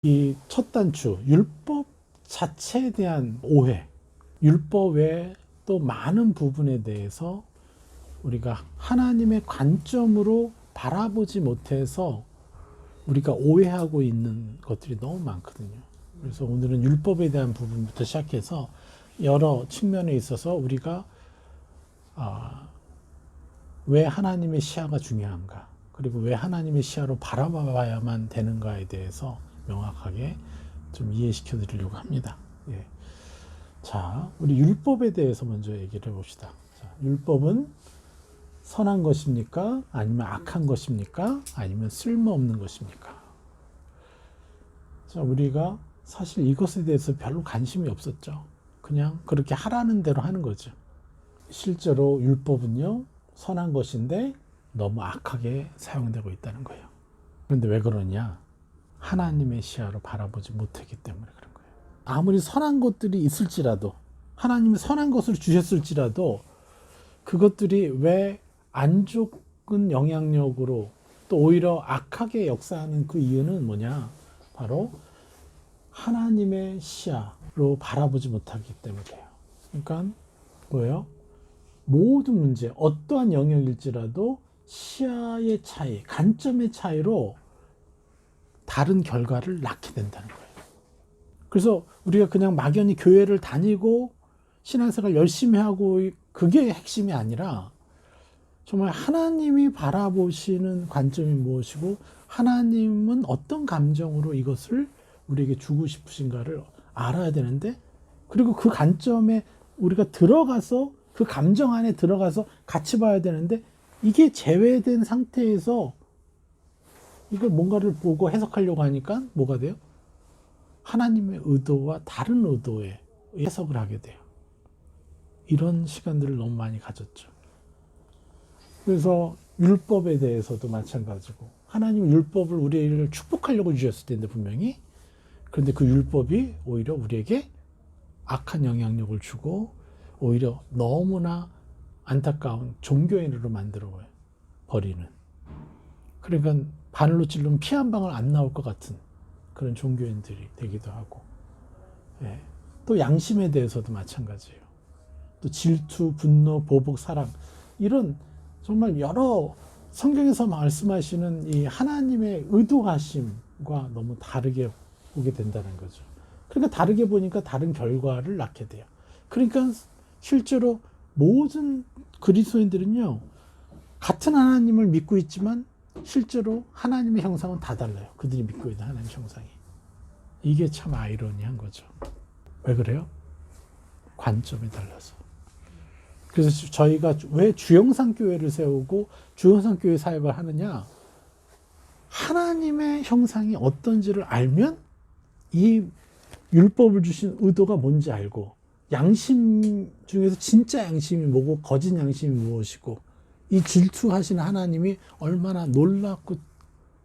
이 첫 단추, 율법 자체에 대한 오해, 율법 외에 또 많은 부분에 대해서 우리가 하나님의 관점으로 바라보지 못해서 우리가 오해하고 있는 것들이 너무 많거든요. 그래서 오늘은 율법에 대한 부분부터 시작해서 여러 측면에 있어서 우리가 왜 하나님의 시야가 중요한가, 그리고 왜 하나님의 시야로 바라봐야만 되는가에 대해서 명확하게 좀 이해시켜 드리려고 합니다. 예. 자, 우리 율법에 대해서 먼저 얘기를 해봅시다. 자, 율법은 선한 것입니까? 아니면 악한 것입니까? 아니면 쓸모없는 것입니까? 자, 우리가 사실 이것에 대해서 별로 관심이 없었죠. 그냥 그렇게 하라는 대로 하는 거죠. 실제로 율법은요, 선한 것인데 너무 악하게 사용되고 있다는 거예요. 그런데 왜 그러냐? 하나님의 시야로 바라보지 못했기 때문에 그런 거예요. 아무리 선한 것들이 있을지라도, 하나님이 선한 것을 주셨을지라도 그것들이 왜 안 좋은 영향력으로 또 오히려 악하게 역사하는 그 이유는 뭐냐? 바로 하나님의 시야로 바라보지 못하기 때문이에요. 그러니까 뭐예요? 모든 문제, 어떠한 영역일지라도 시야의 차이, 관점의 차이로 다른 결과를 낳게 된다는 거예요. 그래서 우리가 그냥 막연히 교회를 다니고 신앙생활 열심히 하고 그게 핵심이 아니라 정말 하나님이 바라보시는 관점이 무엇이고 하나님은 어떤 감정으로 이것을 우리에게 주고 싶으신가를 알아야 되는데, 그리고 그 관점에 우리가 들어가서 그 감정 안에 들어가서 같이 봐야 되는데, 이게 제외된 상태에서 이걸 뭔가를 보고 해석하려고 하니까 뭐가 돼요? 하나님의 의도와 다른 의도에 해석을 하게 돼요. 이런 시간들을 너무 많이 가졌죠. 그래서 율법에 대해서도 마찬가지고, 하나님은 율법을 우리를 축복하려고 주셨을 텐데 분명히, 그런데 그 율법이 오히려 우리에게 악한 영향력을 주고 오히려 너무나 안타까운 종교인으로 만들어 버리는, 그러니까 바늘로 찔르면 피 한 방울 안 나올 것 같은 그런 종교인들이 되기도 하고, 예. 또 양심에 대해서도 마찬가지예요. 또 질투, 분노, 보복, 사랑, 이런 정말 여러 성경에서 말씀하시는 이 하나님의 의도하심과 너무 다르게 보게 된다는 거죠. 그러니까 다르게 보니까 다른 결과를 낳게 돼요. 그러니까 실제로 모든 그리스도인들은요, 같은 하나님을 믿고 있지만 실제로 하나님의 형상은 다 달라요. 그들이 믿고 있는 하나님의 형상이. 이게 참 아이러니한 거죠. 왜 그래요? 관점이 달라서. 그래서 저희가 왜 주영상교회를 세우고 주영상교회 사역을 하느냐? 하나님의 형상이 어떤지를 알면 이 율법을 주신 의도가 뭔지 알고, 양심 중에서 진짜 양심이 뭐고 거짓 양심이 무엇이고, 이 질투하시는 하나님이 얼마나 놀랍고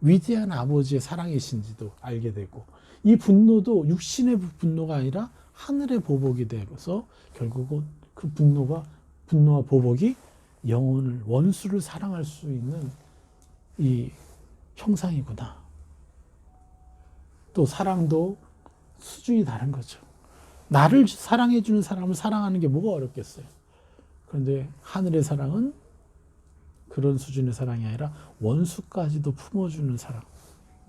위대한 아버지의 사랑이신지도 알게 되고, 이 분노도 육신의 분노가 아니라 하늘의 보복이 되어서 결국은 그 분노와 보복이 영혼을, 원수를 사랑할 수 있는 이 형상이구나. 또 사랑도 수준이 다른 거죠. 나를 사랑해 주는 사람을 사랑하는 게 뭐가 어렵겠어요. 그런데 하늘의 사랑은 그런 수준의 사랑이 아니라 원수까지도 품어주는 사랑.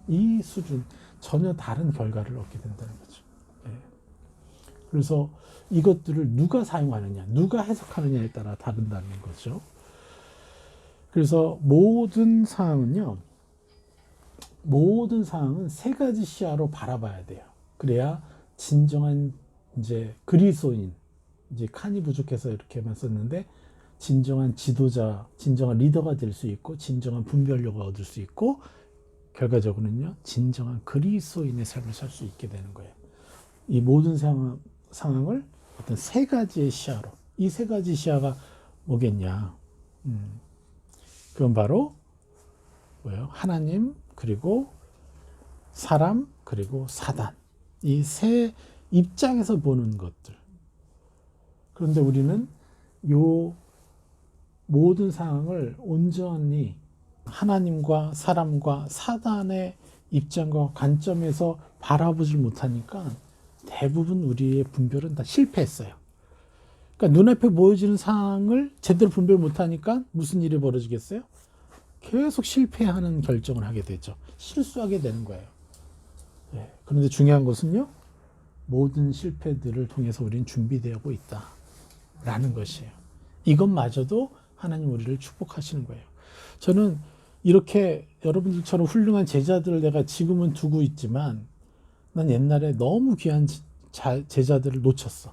이 수준, 전혀 다른 결과를 얻게 된다는 거죠. 예. 그래서 이것들을 누가 사용하느냐, 누가 해석하느냐에 따라 다른다는 거죠. 그래서 모든 사항은 세 가지 시야로 바라봐야 돼요. 그래야 진정한 이제 그리스도인, 이제 칸이 부족해서 이렇게만 썼는데, 진정한 지도자, 진정한 리더가 될 수 있고, 진정한 분별력을 얻을 수 있고, 결과적으로는요, 진정한 그리스도인의 삶을 살 수 있게 되는 거예요. 이 모든 상황을 어떤 세 가지의 시야로, 이 세 가지 시야가 뭐겠냐? 그건 바로 뭐예요? 하나님, 그리고 사람, 그리고 사단. 이 세 입장에서 보는 것들. 그런데 우리는 요 모든 상황을 온전히 하나님과 사람과 사단의 입장과 관점에서 바라보질 못하니까 대부분 우리의 분별은 다 실패했어요. 그러니까 눈앞에 보여지는 상황을 제대로 분별 못하니까 무슨 일이 벌어지겠어요? 계속 실패하는 결정을 하게 되죠. 실수하게 되는 거예요. 예. 그런데 중요한 것은요, 모든 실패들을 통해서 우리는 준비되고 있다라는 것이에요. 이것마저도 하나님 우리를 축복하시는 거예요. 저는 이렇게 여러분들처럼 훌륭한 제자들을 내가 지금은 두고 있지만 난 옛날에 너무 귀한 제자들을 놓쳤어.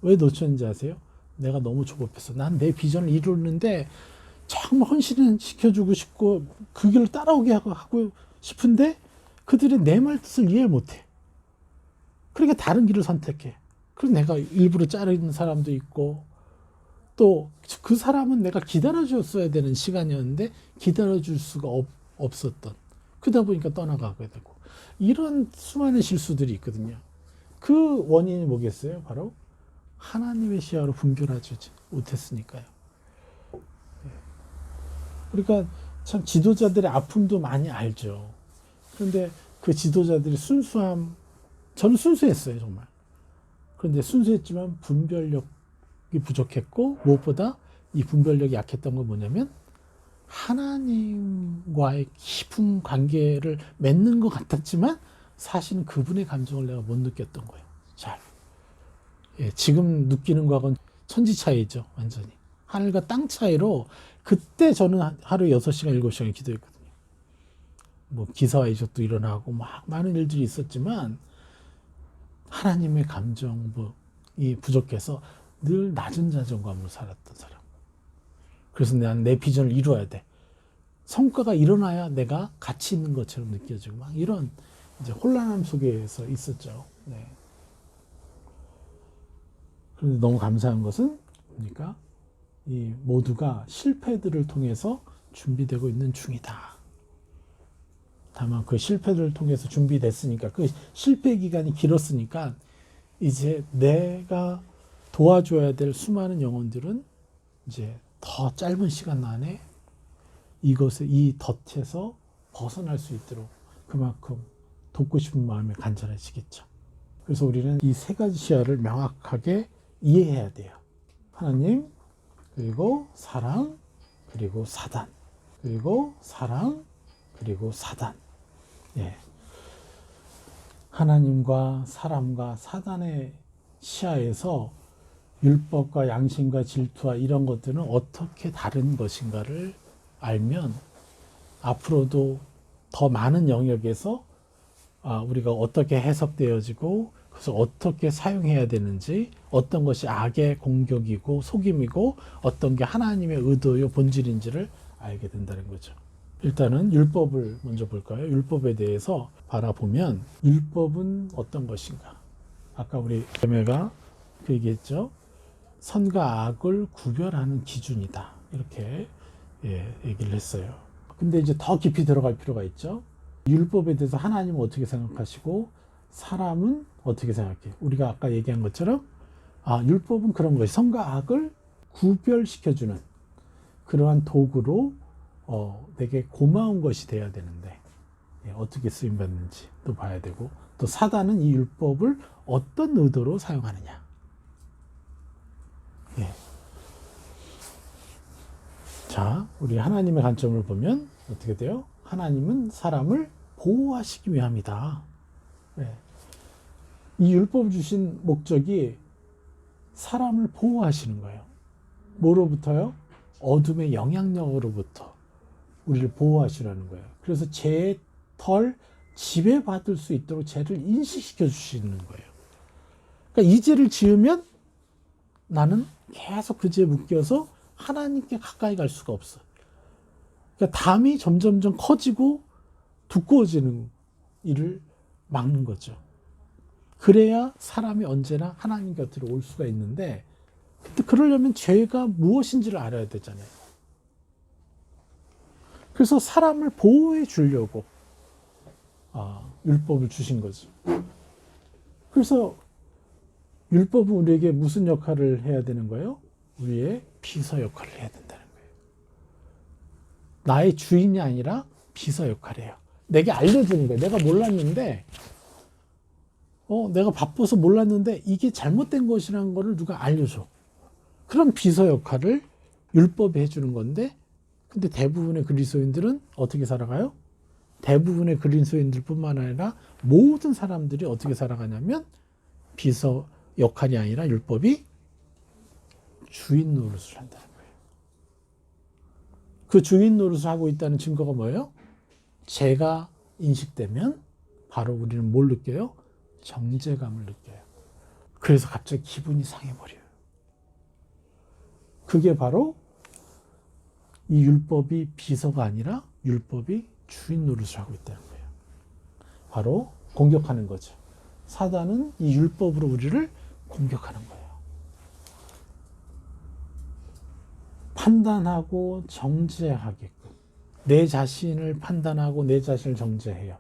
왜 놓쳤는지 아세요? 내가 너무 조급했어. 난 내 비전을 이루는데 정말 헌신을 시켜주고 싶고 그 길을 따라오게 하고 싶은데 그들이 내 말 뜻을 이해를 못해. 그러니까 다른 길을 선택해. 그래서 내가 일부러 자르는 사람도 있고 또 그 사람은 내가 기다려줬어야 되는 시간이었는데 기다려줄 수가 없었던. 그러다 보니까 떠나가게 되고 이런 수많은 실수들이 있거든요. 그 원인이 뭐겠어요? 바로 하나님의 시야로 분별하지 못했으니까요. 그러니까 참 지도자들의 아픔도 많이 알죠. 그런데 그 지도자들이 순수함, 저는 순수했어요, 정말. 그런데 순수했지만 분별력이 부족했고 무엇보다 이 분별력이 약했던 건 뭐냐면 하나님과의 깊은 관계를 맺는 것 같았지만 사실은 그분의 감정을 내가 못 느꼈던 거예요. 잘. 예, 지금 느끼는 거하고는 천지 차이죠, 완전히. 하늘과 땅 차이로 그때 저는 하루 6시간, 7시간 기도했거든요. 뭐 기사와 이적도 일어나고 막 많은 일들이 있었지만 하나님의 감정이 부족해서 늘 낮은 자존감으로 살았던 사람. 그래서 난 내 비전을 이루어야 돼. 성과가 일어나야 내가 가치 있는 것처럼 느껴지고 막 이런 이제 혼란함 속에서 있었죠. 네. 그런데 너무 감사한 것은 그러니까 이 모두가 실패들을 통해서 준비되고 있는 중이다. 다만 그 실패들을 통해서 준비됐으니까 그 실패 기간이 길었으니까 이제 내가 도와줘야 될 수많은 영혼들은 이제 더 짧은 시간 안에 이 덫에서 벗어날 수 있도록 그만큼 돕고 싶은 마음이 간절해지겠죠. 그래서 우리는 이 세 가지 시야를 명확하게 이해해야 돼요. 하나님, 그리고 사랑, 그리고 사단. 그리고 사랑, 그리고 사단. 예. 하나님과 사람과 사단의 시야에서 율법과 양심과 질투와 이런 것들은 어떻게 다른 것인가를 알면 앞으로도 더 많은 영역에서 우리가 어떻게 해석되어지고 그래서 어떻게 사용해야 되는지 어떤 것이 악의 공격이고 속임이고 어떤 게 하나님의 의도요 본질인지를 알게 된다는 거죠. 일단은 율법을 먼저 볼까요? 율법에 대해서 바라보면 율법은 어떤 것인가? 아까 우리 자매가 그 얘기했죠. 선과 악을 구별하는 기준이다. 이렇게 얘기를 했어요. 근데 이제 더 깊이 들어갈 필요가 있죠. 율법에 대해서 하나님은 어떻게 생각하시고 사람은 어떻게 생각해요? 우리가 아까 얘기한 것처럼 율법은 그런 것이 선과 악을 구별시켜주는 그러한 도구로 되게 고마운 것이 돼야 되는데 어떻게 쓰임받는지 또 봐야 되고 또 사단은 이 율법을 어떤 의도로 사용하느냐. 자, 우리 하나님의 관점을 보면 어떻게 돼요? 하나님은 사람을 보호하시기 위함이다. 이 율법을 주신 목적이 사람을 보호하시는 거예요. 뭐로부터요? 어둠의 영향력으로부터 우리를 보호하시라는 거예요. 그래서 죄에 덜 지배받을 수 있도록 죄를 인식시켜 주시는 거예요. 그러니까 이 죄를 지으면 나는 계속 그 죄에 묶여서 하나님께 가까이 갈 수가 없어. 그러니까 담이 점점점 커지고 두꺼워지는 일을 막는 거죠. 그래야 사람이 언제나 하나님 곁으로 올 수가 있는데 근데 그러려면 죄가 무엇인지를 알아야 되잖아요. 그래서 사람을 보호해 주려고 율법을 주신 거죠. 그래서 율법은 우리에게 무슨 역할을 해야 되는 거예요? 우리의 비서 역할을 해야 된다는 거예요. 나의 주인이 아니라 비서 역할이에요. 내게 알려주는 거예요. 내가 몰랐는데, 내가 바빠서 몰랐는데 이게 잘못된 것이라는 거를 누가 알려줘. 그런 비서 역할을 율법이 해주는 건데, 근데 대부분의 그리스도인들은 어떻게 살아가요? 대부분의 그리스도인들뿐만 아니라 모든 사람들이 어떻게 살아가냐면 비서 역할이 아니라 율법이 주인 노릇을 한다는 거예요. 그 주인 노릇을 하고 있다는 증거가 뭐예요? 죄가 인식되면 바로 우리는 뭘 느껴요? 정죄감을 느껴요. 그래서 갑자기 기분이 상해버려요. 그게 바로 이 율법이 비서가 아니라 율법이 주인 노릇을 하고 있다는 거예요. 바로 공격하는 거죠. 사단은 이 율법으로 우리를 공격하는 거예요. 판단하고 정죄하게끔. 내 자신을 판단하고 내 자신을 정죄해요.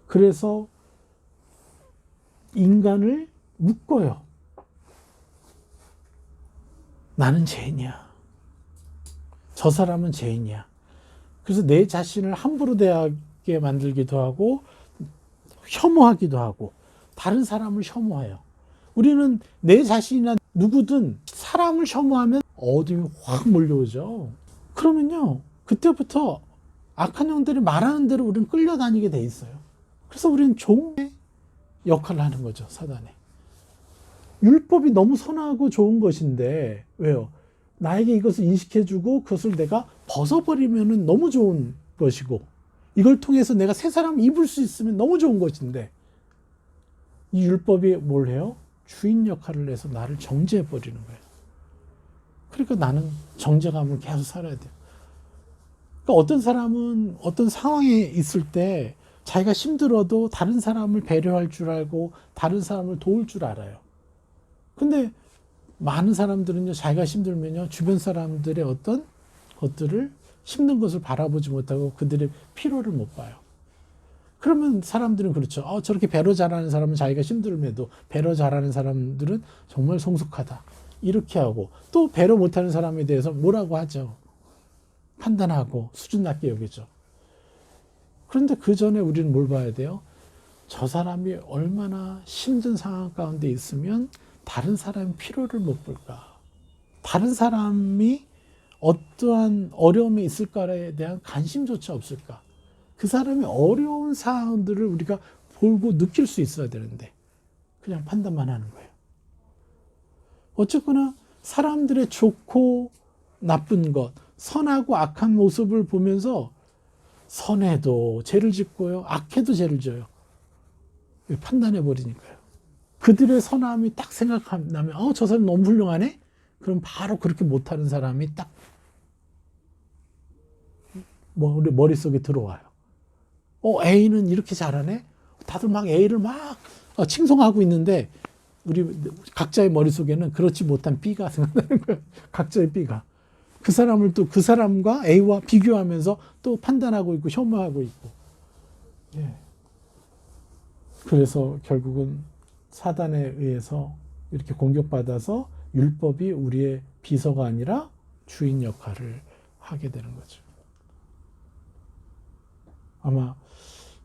그래서 인간을 묶어요. 나는 죄인이야. 저 사람은 죄인이야. 그래서 내 자신을 함부로 대하게 만들기도 하고 혐오하기도 하고 다른 사람을 혐오해요. 우리는 내 자신이나 누구든 사람을 혐오하면 어둠이 확 몰려오죠. 그러면요, 그때부터 악한 영들이 말하는 대로 우리는 끌려다니게 돼 있어요. 그래서 우리는 종의 역할을 하는 거죠, 사단에. 율법이 너무 선하고 좋은 것인데, 왜요? 나에게 이것을 인식해주고 그것을 내가 벗어버리면 너무 좋은 것이고, 이걸 통해서 내가 새 사람을 입을 수 있으면 너무 좋은 것인데, 이 율법이 뭘 해요? 주인 역할을 해서 나를 정죄해버리는 거예요. 그러니까 나는 정죄감을 계속 살아야 돼요. 그러니까 어떤 사람은 어떤 상황에 있을 때 자기가 힘들어도 다른 사람을 배려할 줄 알고 다른 사람을 도울 줄 알아요. 근데 많은 사람들은요, 자기가 힘들면요, 주변 사람들의 어떤 것들을 힘든 것을 바라보지 못하고 그들의 필요를 못 봐요. 그러면 사람들은 그렇죠. 저렇게 배려 잘하는 사람은 자기가 힘들면도 배려 잘하는 사람들은 정말 성숙하다. 이렇게 하고 또 배려 못하는 사람에 대해서 뭐라고 하죠. 판단하고 수준 낮게 여기죠. 그런데 그 전에 우리는 뭘 봐야 돼요? 저 사람이 얼마나 힘든 상황 가운데 있으면 다른 사람의 필요를 못 볼까? 다른 사람이 어떠한 어려움이 있을까에 대한 관심조차 없을까? 그 사람의 어려운 상황들을 우리가 보고 느낄 수 있어야 되는데 그냥 판단만 하는 거예요. 어쨌거나 사람들의 좋고 나쁜 것, 선하고 악한 모습을 보면서 선해도 죄를 짓고요, 악해도 죄를 져요. 판단해 버리니까요. 그들의 선함이 딱 생각나면 저 사람 너무 훌륭하네? 그럼 바로 그렇게 못하는 사람이 딱 우리 머릿속에 들어와요. A는 이렇게 잘하네? 다들 막 A를 막 칭송하고 있는데 우리 각자의 머릿속에는 그렇지 못한 B가 생각나는 거예요. 각자의 B가. 그 사람을 또 그 사람과 A와 비교하면서 또 판단하고 있고 혐오하고 있고. 예. 그래서 결국은 사단에 의해서 이렇게 공격받아서 율법이 우리의 비서가 아니라 주인 역할을 하게 되는 거죠. 아마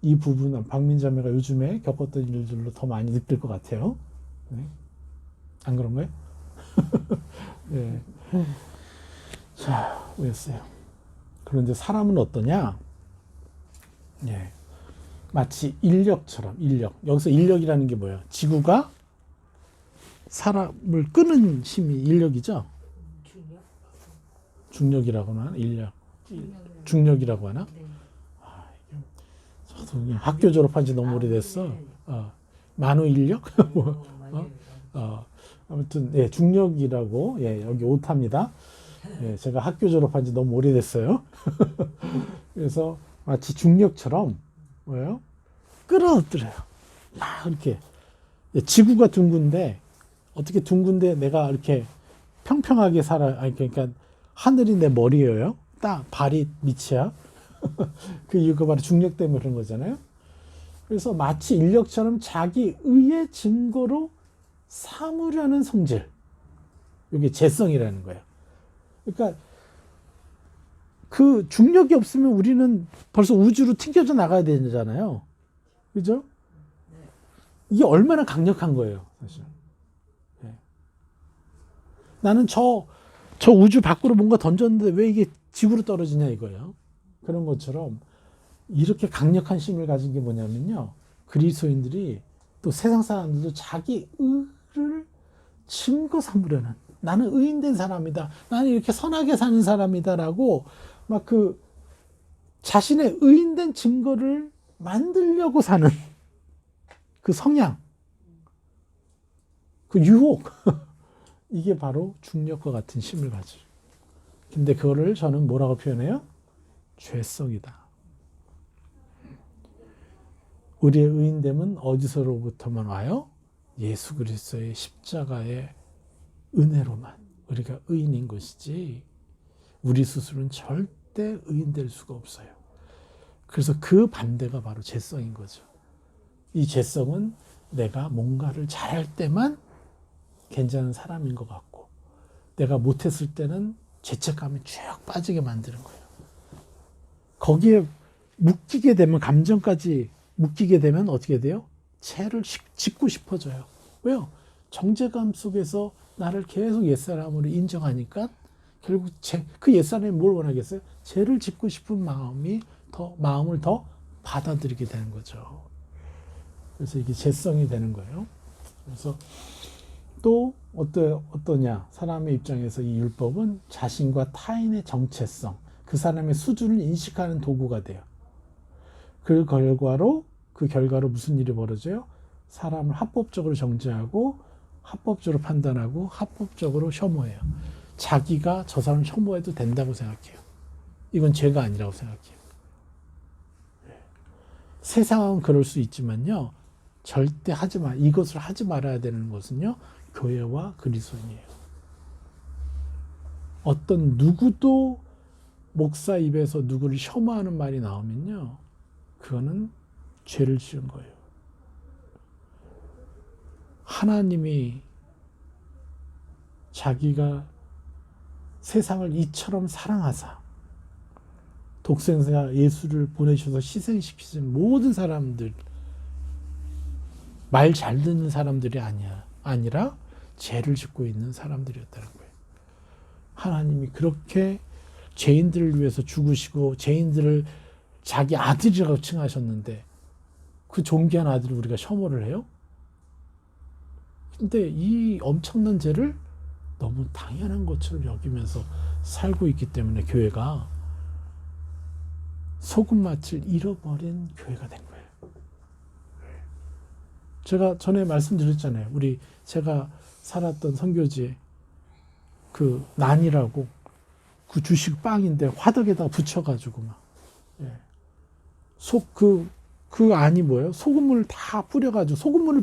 이 부분은 박민자매가 요즘에 겪었던 일들로 더 많이 느낄 것 같아요. 네. 안 그런가요? 네. 자, 왜였어요? 그런데 사람은 어떠냐? 예. 마치 인력처럼, 인력. 여기서 인력이라는 게 뭐예요? 지구가 사람을 끄는 힘이 인력이죠? 중력이라고 하나? 인력. 중력이라고 하나? 저도 학교 졸업한 지 너무 오래됐어. 만우 인력? 아무튼, 예, 중력이라고, 예, 여기 오타입니다. 예, 제가 학교 졸업한 지 너무 오래됐어요. 그래서 마치 중력처럼, 뭐예요? 끌어들여요. 막 이렇게. 지구가 둥근데, 어떻게 둥근데 내가 이렇게 평평하게 그러니까 하늘이 내 머리예요. 딱 발이 밑이야. 그 이유가 바로 중력 때문에 그런 거잖아요. 그래서 마치 인력처럼 자기 의의 증거로 삼으려는 성질. 이게 재성이라는 거예요. 그러니까 그 중력이 없으면 우리는 벌써 우주로 튕겨져 나가야 되잖아요. 그죠? 이게 얼마나 강력한 거예요, 사실. 네. 나는 저 우주 밖으로 뭔가 던졌는데 왜 이게 지구로 떨어지냐 이거예요. 그런 것처럼 이렇게 강력한 힘을 가진 게 뭐냐면요. 그리스도인들이 또 세상 사람들도 자기 의를 증거 삼으려는, 나는 의인된 사람이다, 나는 이렇게 선하게 사는 사람이다라고 막 그 자신의 의인된 증거를 만들려고 사는 그 성향, 그 유혹, 이게 바로 중력과 같은 힘을 가지고. 근데 그거를 저는 뭐라고 표현해요? 죄성이다. 우리의 의인됨은 어디서로부터만 와요? 예수 그리스도의 십자가의 은혜로만 우리가 의인인 것이지, 우리 스스로는 절대 의인될 수가 없어요. 그래서 그 반대가 바로 죄성인 거죠. 이 죄성은 내가 뭔가를 잘할 때만 괜찮은 사람인 것 같고, 내가 못했을 때는 죄책감이 쭉 빠지게 만드는 거예요. 거기에 묶이게 되면, 감정까지 묶이게 되면 어떻게 돼요? 죄를 짓고 싶어져요. 왜요? 정죄감 속에서 나를 계속 옛사람으로 인정하니까 결국 그 옛사람이 뭘 원하겠어요? 죄를 짓고 싶은 마음을 더 받아들이게 되는 거죠. 그래서 이게 죄성이 되는 거예요. 그래서 또 어떠냐? 사람의 입장에서 이 율법은 자신과 타인의 정체성, 그 사람의 수준을 인식하는 도구가 돼요. 그 결과로 무슨 일이 벌어져요? 사람을 합법적으로 정죄하고, 합법적으로 판단하고, 합법적으로 혐오해요. 자기가 저 사람을 혐오해도 된다고 생각해요. 이건 죄가 아니라고 생각해요. 세상은 그럴 수 있지만요, 절대 이것을 하지 말아야 되는 것은요, 교회와 그리스도인이에요. 어떤 누구도 목사 입에서 누구를 혐오하는 말이 나오면요, 그거는 죄를 지은 거예요. 하나님이 자기가 세상을 이처럼 사랑하사 독생자 예수를 보내셔서 희생시키신 모든 사람들, 말 잘 듣는 사람들이 아니라 죄를 짓고 있는 사람들이었다는 거예요. 하나님이 그렇게 죄인들을 위해서 죽으시고 죄인들을 자기 아들이라고 칭하셨는데 그 존귀한 아들을 우리가 혐오를 해요? 근데 이 엄청난 죄를 너무 당연한 것처럼 여기면서 살고 있기 때문에 교회가 소금맛을 잃어버린 교회가 된 거예요. 제가 전에 말씀드렸잖아요. 제가 살았던 선교지에 그 난이라고 그 주식 빵인데 화덕에다가 붙여가지고 막, 예. 그 안이 뭐예요? 소금물을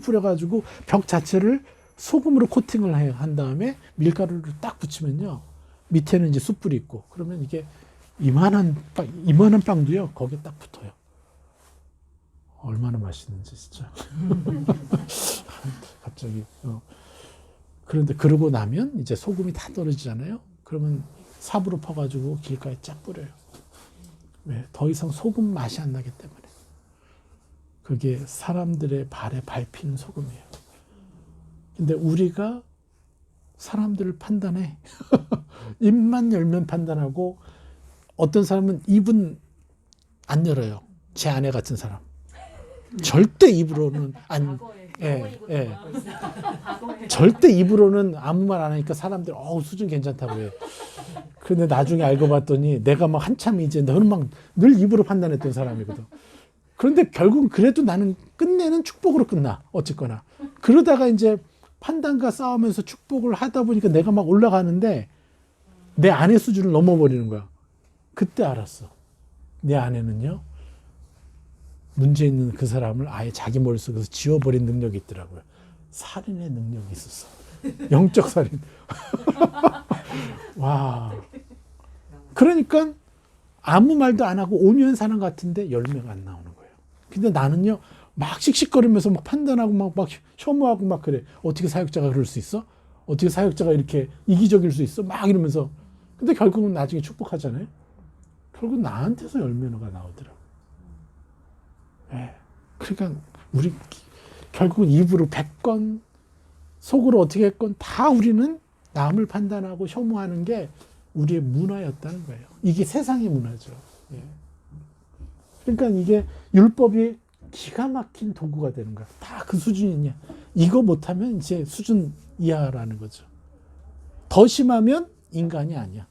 뿌려가지고 벽 자체를 소금으로 코팅을 한 다음에 밀가루를 딱 붙이면요, 밑에는 이제 숯불이 있고, 그러면 이게 이만한 빵도요, 거기에 딱 붙어요. 얼마나 맛있는지 진짜. 갑자기. 그런데 그러고 나면 이제 소금이 다 떨어지잖아요. 그러면 삽으로 퍼가지고 길가에 쫙 뿌려요. 왜? 더 이상 소금 맛이 안 나기 때문에. 그게 사람들의 발에 밟히는 소금이에요. 근데 우리가 사람들을 판단해. 입만 열면 판단하고, 어떤 사람은 입은 안 열어요. 제 아내 같은 사람. 절대 입으로는 절대 입으로는 아무 말 안 하니까 사람들 수준 괜찮다고 해요. 근데 나중에 알고 봤더니 내가 막 한참 이제 너는 막 늘 입으로 판단했던 사람이거든. 그런데 결국은 그래도 나는 끝내는 축복으로 끝나. 어쨌거나. 그러다가 이제 판단과 싸우면서 축복을 하다 보니까 내가 막 올라가는데 내 아내 수준을 넘어버리는 거야. 그때 알았어. 내 아내는요, 문제 있는 그 사람을 아예 자기 머릿속에서 지워버린 능력이 있더라고요. 살인의 능력이 있었어. 영적 살인. 와. 그러니까 아무 말도 안 하고 5년 사는 것 같은데 열매가 안 나오는 거예요. 근데 나는요, 막 씩씩거리면서 막 판단하고 막 혐오하고 막 그래. 어떻게 사역자가 그럴 수 있어? 어떻게 사역자가 이렇게 이기적일 수 있어? 막 이러면서. 근데 결국은 나중에 축복하잖아요. 결국 나한테서 열매가 나오더라고. 예. 그러니까 우리 결국 입으로 뱉건 속으로 어떻게 했건 다 우리는 남을 판단하고 혐오하는 게 우리의 문화였다는 거예요. 이게 세상의 문화죠. 예. 그러니까 이게 율법이 기가 막힌 도구가 되는 거야. 다 그 수준이냐. 이거 못하면 이제 수준 이하라는 거죠. 더 심하면 인간이 아니야.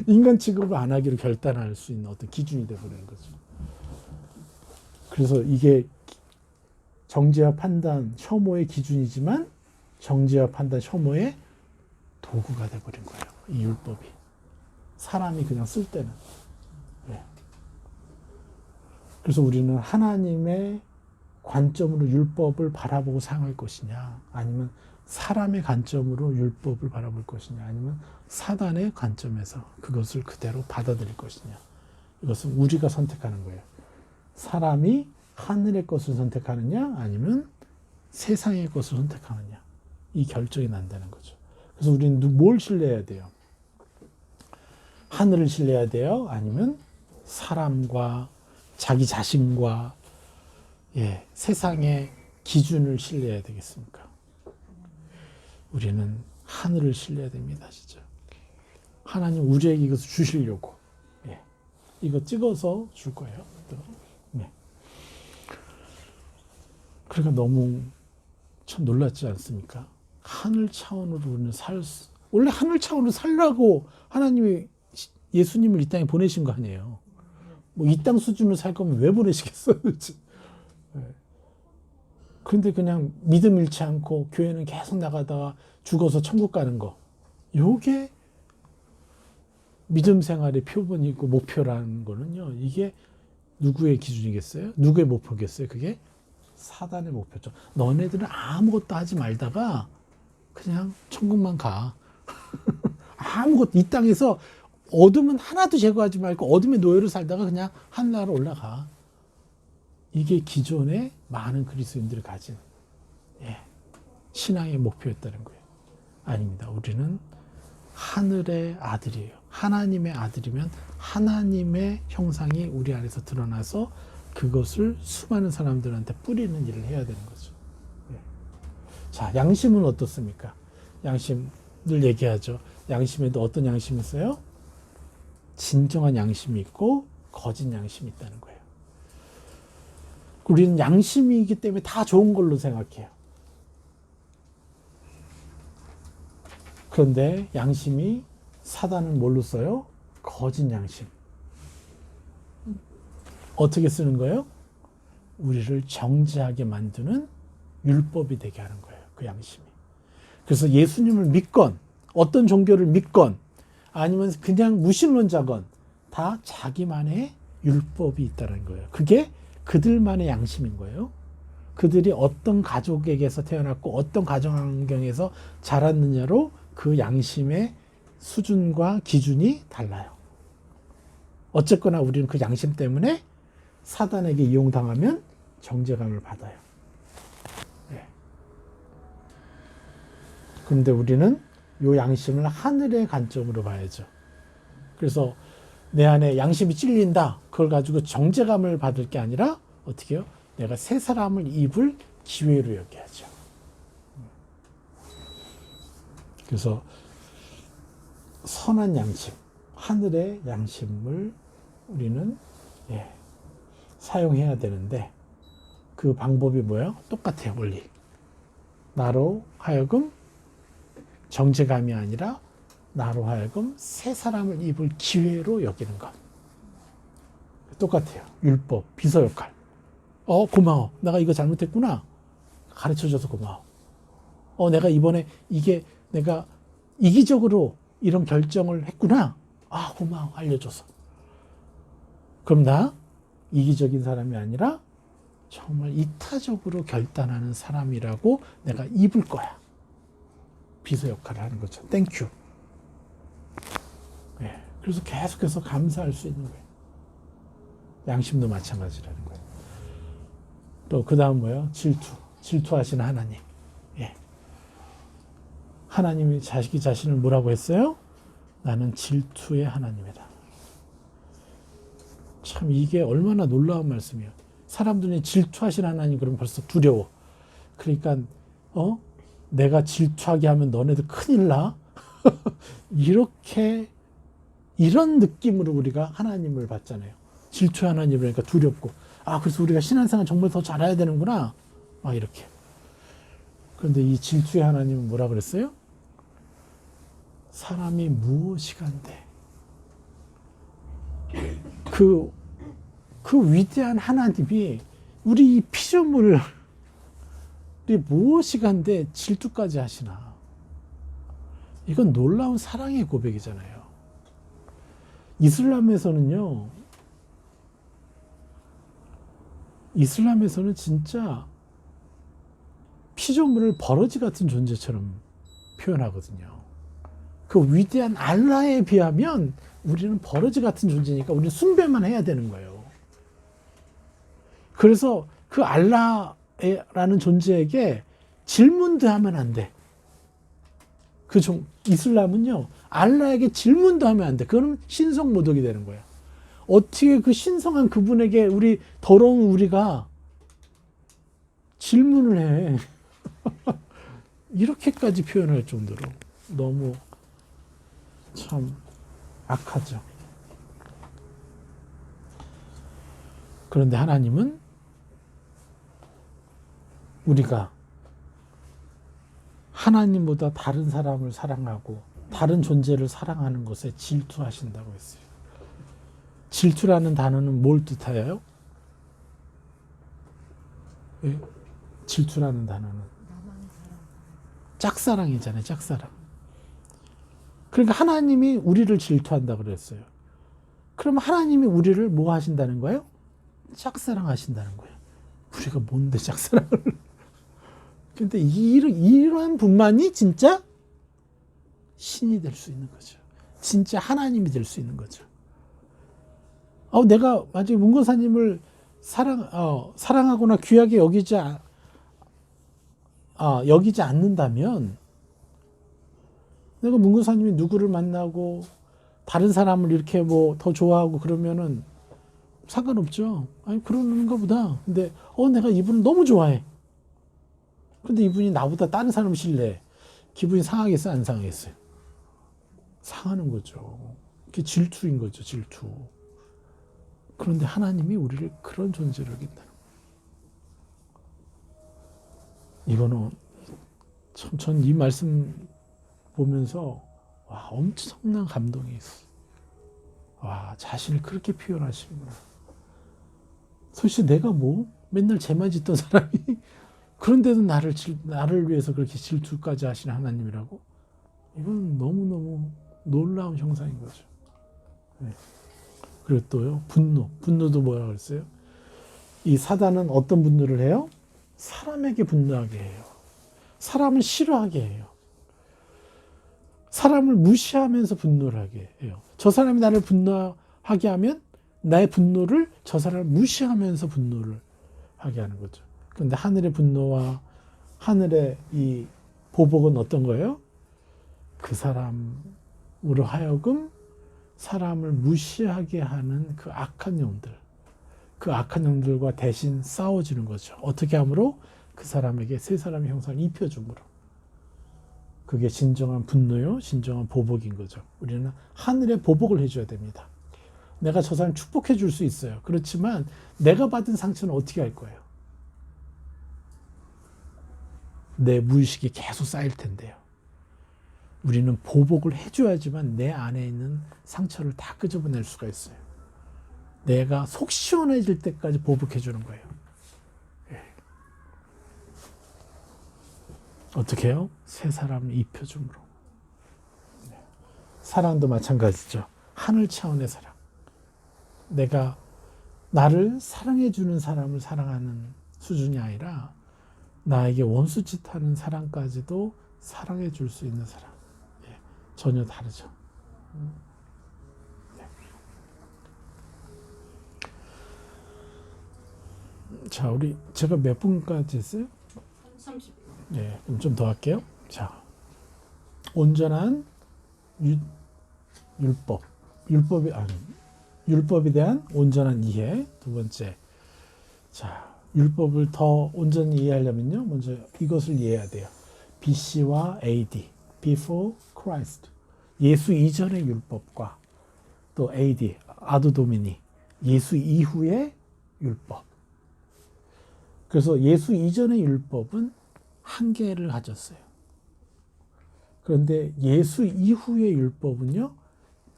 인간 취급을 안 하기로 결단할 수 있는 어떤 기준이 되어버리는 거죠. 그래서 이게 정죄와 판단, 혐오의 기준이지만 정죄와 판단, 혐오의 도구가 되어버린 거예요. 이 율법이. 사람이 그냥 쓸 때는. 네. 그래서 우리는 하나님의 관점으로 율법을 바라보고 사용할 것이냐, 아니면 사람의 관점으로 율법을 바라볼 것이냐, 아니면 사단의 관점에서 그것을 그대로 받아들일 것이냐. 이것은 우리가 선택하는 거예요. 사람이 하늘의 것을 선택하느냐, 아니면 세상의 것을 선택하느냐. 이 결정이 난다는 거죠. 그래서 우리는 뭘 신뢰해야 돼요? 하늘을 신뢰해야 돼요? 아니면 사람과 자기 자신과 세상의 기준을 신뢰해야 되겠습니까? 우리는 하늘을 신뢰해야 됩니다, 진짜. 하나님 우리에게 이것을 주시려고. 이거 찍어서 줄 거예요. 그러니까 너무 참 놀랐지 않습니까? 하늘 차원으로 우리는 원래 하늘 차원으로 살라고 하나님이 예수님을 이 땅에 보내신 거 아니에요. 뭐 이 땅 수준으로 살 거면 왜 보내시겠어요? 그런데 그냥 믿음 잃지 않고 교회는 계속 나가다가 죽어서 천국 가는 거. 요게 믿음 생활의 표본이고 목표라는 거는요. 이게 누구의 기준이겠어요? 누구의 목표겠어요? 그게 사단의 목표죠. 너네들은 아무것도 하지 말다가 그냥 천국만 가. 아무것도 이 땅에서 어둠은 하나도 제거하지 말고 어둠의 노예로 살다가 그냥 하늘나라로 올라가. 이게 기존의 많은 그리스도인들이 가진 신앙의 목표였다는 거예요. 아닙니다. 우리는 하늘의 아들이에요. 하나님의 아들이면 하나님의 형상이 우리 안에서 드러나서 그것을 수많은 사람들한테 뿌리는 일을 해야 되는 거죠. 자, 양심은 어떻습니까? 양심 늘 얘기하죠. 양심에도 어떤 양심이 있어요? 진정한 양심이 있고 거짓 양심이 있다는 거예요. 우리는 양심이기 때문에 다 좋은 걸로 생각해요. 그런데 양심이 사단은 뭘로 써요? 거짓 양심. 어떻게 쓰는 거예요? 우리를 정죄하게 만드는 율법이 되게 하는 거예요. 그 양심이. 그래서 예수님을 믿건 어떤 종교를 믿건 아니면 그냥 무신론자건 다 자기만의 율법이 있다는 거예요. 그게 그들만의 양심인 거예요. 그들이 어떤 가족에게서 태어났고 어떤 가정 환경에서 자랐느냐로 그 양심의 수준과 기준이 달라요. 어쨌거나 우리는 그 양심 때문에 사단에게 이용당하면 정죄감을 받아요. 그런데 우리는 이 양심을 하늘의 관점으로 봐야죠. 그래서 내 안에 양심이 찔린다. 그걸 가지고 정죄감을 받을 게 아니라 어떻게 해요? 내가 새 사람을 입을 기회로 여겨야죠. 그래서 선한 양심, 하늘의 양심을 우리는 사용해야 되는데 그 방법이 뭐예요? 똑같아요, 원리. 나로 하여금 정죄감이 아니라 나로 하여금 새 사람을 입을 기회로 여기는 것. 똑같아요. 율법, 비서 역할. 고마워. 내가 이거 잘못했구나. 가르쳐줘서 고마워. 내가 이번에 내가 이기적으로 이런 결정을 했구나. 고마워. 알려줘서. 그럼 나 이기적인 사람이 아니라 정말 이타적으로 결단하는 사람이라고 내가 입을 거야. 비서 역할을 하는 거죠. 땡큐. 그래서 계속해서 감사할 수 있는 거예요. 양심도 마찬가지라는 거예요. 또 그 다음 뭐예요? 질투하시는 하나님. 하나님이 자신을 뭐라고 했어요? 나는 질투의 하나님이다. 참 이게 얼마나 놀라운 말씀이에요. 사람들이 질투하신 하나님 그러면 벌써 두려워. 그러니까 내가 질투하게 하면 너네들 큰일 나. 이렇게 이런 느낌으로 우리가 하나님을 봤잖아요. 질투 하나님을 그러니까 두렵고 그래서 우리가 신앙생활 정말 더 잘해야 되는구나. 막 이렇게. 그런데 이 질투의 하나님은 뭐라 그랬어요? 사람이 무엇이간데 그 위대한 하나님이 우리 이 피조물이 무엇이간데 질투까지 하시나. 이건 놀라운 사랑의 고백이잖아요. 이슬람에서는 진짜 피조물을 버러지 같은 존재처럼 표현하거든요. 그 위대한 알라에 비하면 우리는 버러지 같은 존재니까 우리는 숭배만 해야 되는 거예요. 그래서 그 알라라는 존재에게 질문도 하면 안 돼. 이슬람은요, 알라에게 질문도 하면 안 돼. 그거는 신성모독이 되는 거야. 어떻게 그 신성한 그분에게 더러운 우리가 질문을 해. 이렇게까지 표현할 정도로 너무 참 악하죠. 그런데 하나님은 우리가 하나님보다 다른 사람을 사랑하고 다른 존재를 사랑하는 것에 질투하신다고 했어요. 질투라는 단어는 뭘 뜻하여요? 예? 질투라는 단어는 짝사랑이잖아요. 짝사랑. 그러니까 하나님이 우리를 질투한다고 그랬어요. 그럼 하나님이 우리를 뭐 하신다는 거예요? 짝사랑 하신다는 거예요. 우리가 뭔데 짝사랑을. 근데 이러한 분만이 진짜 신이 될 수 있는 거죠. 진짜 하나님이 될 수 있는 거죠. 내가 만약에 문건사님을 사랑하거나 귀하게 여기지 않는다면, 내가 문건사님이 누구를 만나고 다른 사람을 이렇게 더 좋아하고 그러면은 상관없죠. 그러는가 보다. 근데 내가 이분을 너무 좋아해. 근데 이분이 나보다 다른 사람을 신뢰해. 기분이 상하겠어요? 안 상하겠어요? 상하는 거죠. 그게 질투인 거죠. 질투. 그런데 하나님이 우리를 그런 존재로 여긴다는 거예요. 이거는 참 전 이 말씀 보면서 엄청난 감동이 있어. 자신을 그렇게 표현하시는구나. 솔직히 내가 맨날 죄만 짓던 사람이 그런데도 나를 위해서 그렇게 질투까지 하시는 하나님이라고? 이건 너무너무 놀라운 형상인 거죠. 네. 그리고 또요, 분노도 뭐라 그랬어요? 이 사단은 어떤 분노를 해요? 사람에게 분노하게 해요. 사람을 싫어하게 해요. 사람을 무시하면서 분노를 하게 해요. 저 사람이 나를 분노하게 하면 나의 분노를 저 사람을 무시하면서 분노를 하게 하는 거죠. 그런데 하늘의 분노와 하늘의 이 보복은 어떤 거예요? 그 사람으로 하여금 사람을 무시하게 하는 그 악한 영들, 그 악한 영들과 대신 싸워주는 거죠. 어떻게 함으로? 그 사람에게 세 사람의 형상을 입혀줌으로. 그게 진정한 분노요, 진정한 보복인 거죠. 우리는 하늘의 보복을 해줘야 됩니다. 내가 저 사람 축복해 줄 수 있어요. 그렇지만 내가 받은 상처는 어떻게 할 거예요? 내 무의식이 계속 쌓일 텐데요. 우리는 보복을 해줘야지만 내 안에 있는 상처를 다 끄집어낼 수가 있어요. 내가 속 시원해질 때까지 보복해 주는 거예요. 예. 어떻게 해요? 새 사람을 입혀줌으로. 네. 사랑도 마찬가지죠. 하늘 차원의 사랑. 내가 나를 사랑해주는 사람을 사랑하는 수준이 아니라 나에게 원수짓 하는 사람까지도 사랑해 줄 수 있는 사람. 예, 전혀 다르죠. 네. 자, 제가 몇 분까지 했어요? 30분. 네, 그럼 좀 더 할게요. 자, 온전한 율법이 아니, 율법에 대한 온전한 이해. 두 번째, 자, 율법을 더 온전히 이해하려면요, 먼저 이것을 이해해야 돼요. BC와 AD, Before Christ. 예수 이전의 율법과 또 AD, 아도 도미니, 예수 이후의 율법. 그래서 예수 이전의 율법은 한계를 가졌어요. 그런데 예수 이후의 율법은요,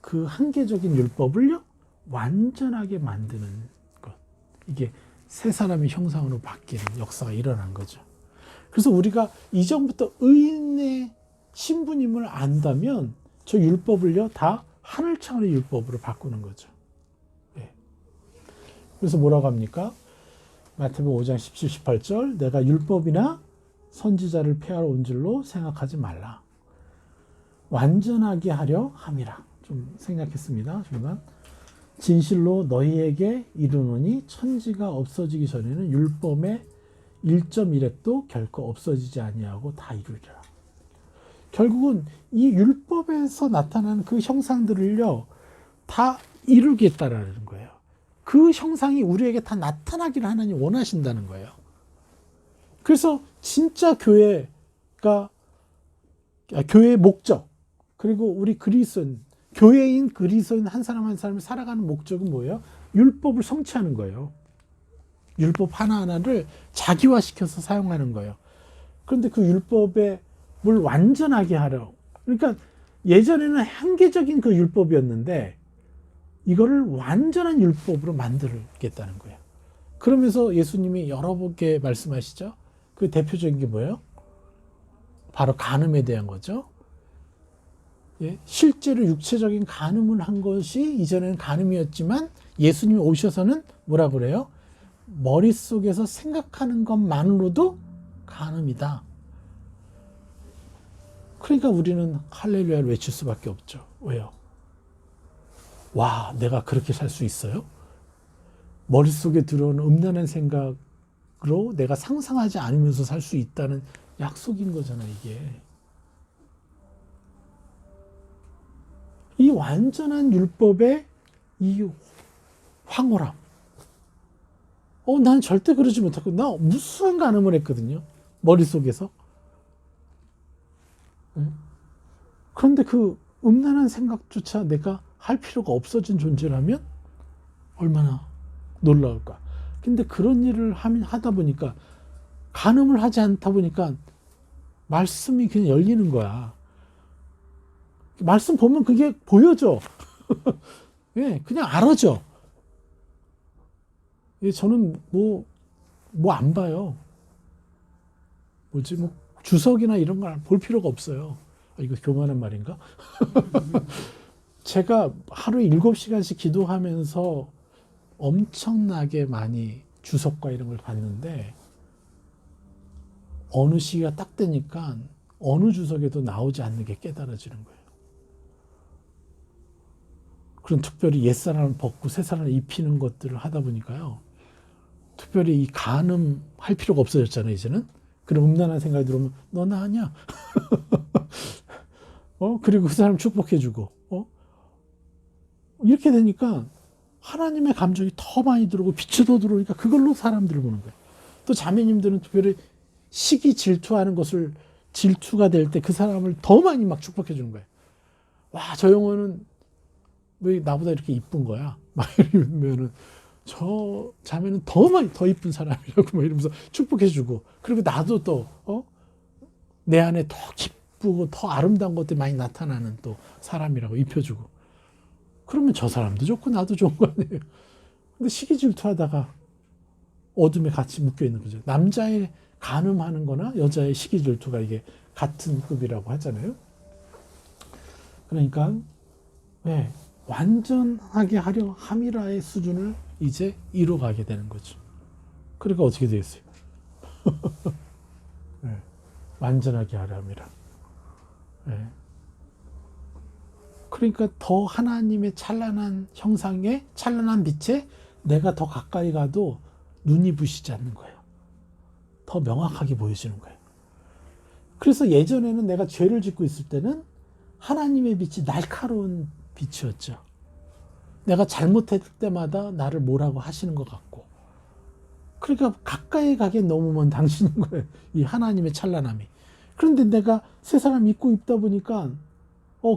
그 한계적인 율법을요, 완전하게 만드는 것. 이게 새 사람의 형상으로 바뀌는 역사가 일어난 거죠. 그래서 우리가 이전부터 의인의 신분임을 안다면 저 율법을요, 다 하늘 차원의 율법으로 바꾸는 거죠. 예. 그래서 뭐라고 합니까? 마태복음 5장 17, 18절, 내가 율법이나 선지자를 폐하러 온 줄로 생각하지 말라. 완전하게 하려 함이라. 좀 생략했습니다. 중간. 진실로 너희에게 이르노니 천지가 없어지기 전에는 율법의 1.1획도 결코 없어지지 아니하고 다 이루리라. 결국은 이 율법에서 나타나는 그 형상들을요, 다 이루겠다라는 거예요. 그 형상이 우리에게 다 나타나기를 하나님 원하신다는 거예요. 그래서 진짜 교회가, 교회의 목적, 그리고 우리 그리스도인, 교회인 그리스도인 한 사람 한 사람이 살아가는 목적은 뭐예요? 율법을 성취하는 거예요. 율법 하나하나를 자기화시켜서 사용하는 거예요. 그런데 그 율법에 뭘 완전하게 하려. 그러니까 예전에는 한계적인 그 율법이었는데 이거를 완전한 율법으로 만들겠다는 거예요. 그러면서 예수님이 여러 번께 말씀하시죠. 그 대표적인 게 뭐예요? 바로 간음에 대한 거죠. 예? 실제로 육체적인 간음을 한 것이 이전에는 간음이었지만 예수님이 오셔서는 뭐라 그래요? 머릿속에서 생각하는 것만으로도 간음이다. 그러니까 우리는 할렐루야를 외칠 수밖에 없죠. 왜요? 와, 내가 그렇게 살 수 있어요? 머릿속에 들어오는 음란한 생각으로 내가 상상하지 않으면서 살 수 있다는 약속인 거잖아요, 이게. 이 완전한 율법의 이 황홀함. 난 절대 그러지 못하고, 나 무수한 간음을 했거든요. 머릿속에서. 그런데 그 음란한 생각조차 내가 할 필요가 없어진 존재라면 얼마나 놀라울까. 근데 그런 일을 하다 보니까, 간음을 하지 않다 보니까 말씀이 그냥 열리는 거야. 말씀 보면 그게 보여져. 예, 그냥 알아져. 예, 저는 뭐 안 봐요. 주석이나 이런 걸 볼 필요가 없어요. 이거 교만한 말인가? 제가 하루에 7시간씩 기도하면서 엄청나게 많이 주석과 이런 걸 봤는데, 어느 시기가 딱 되니까 어느 주석에도 나오지 않는 게 깨달아지는 거예요. 그런 특별히 옛사람을 벗고 새사람을 입히는 것들을 하다 보니까요. 특별히 이 간음 할 필요가 없어졌잖아요, 이제는. 그런 음란한 생각이 들어오면, 너 나 아니야? 그리고 그 사람 축복해주고, 이렇게 되니까 하나님의 감정이 더 많이 들어오고 빛이 더 들어오니까 그걸로 사람들을 보는 거예요. 또 자매님들은 특별히 시기 질투하는 것을 질투가 될 때 그 사람을 더 많이 막 축복해 주는 거예요. 와, 저 영혼은 왜 나보다 이렇게 이쁜 거야? 막 이러면은 저 자매는 더 이쁜 사람이라고 막 이러면서 축복해 주고, 그리고 나도 또 내 안에 더 기쁘고 더 아름다운 것들이 많이 나타나는 또 사람이라고 입혀주고, 그러면 저 사람도 좋고 나도 좋은 거 아니에요. 근데 시기 질투하다가 어둠에 같이 묶여 있는 거죠. 남자의 간음하는 거나 여자의 시기 질투가 이게 같은 급이라고 하잖아요. 그러니까 네, 완전하게 하려 함이라의 수준을 이제 이뤄가게 되는 거죠. 그러니까 어떻게 되겠어요? 네, 완전하게 하려 함이라. 네. 그러니까 더 하나님의 찬란한 형상에, 찬란한 빛에 내가 더 가까이 가도 눈이 부시지 않는 거예요. 더 명확하게 보여지는 거예요. 그래서 예전에는 내가 죄를 짓고 있을 때는 하나님의 빛이 날카로운 빛이었죠. 내가 잘못했을 때마다 나를 뭐라고 하시는 것 같고, 그러니까 가까이 가게 너무 먼 당신인 거예요. 이 하나님의 찬란함이. 그런데 내가 새 사람 믿고 있다 보니까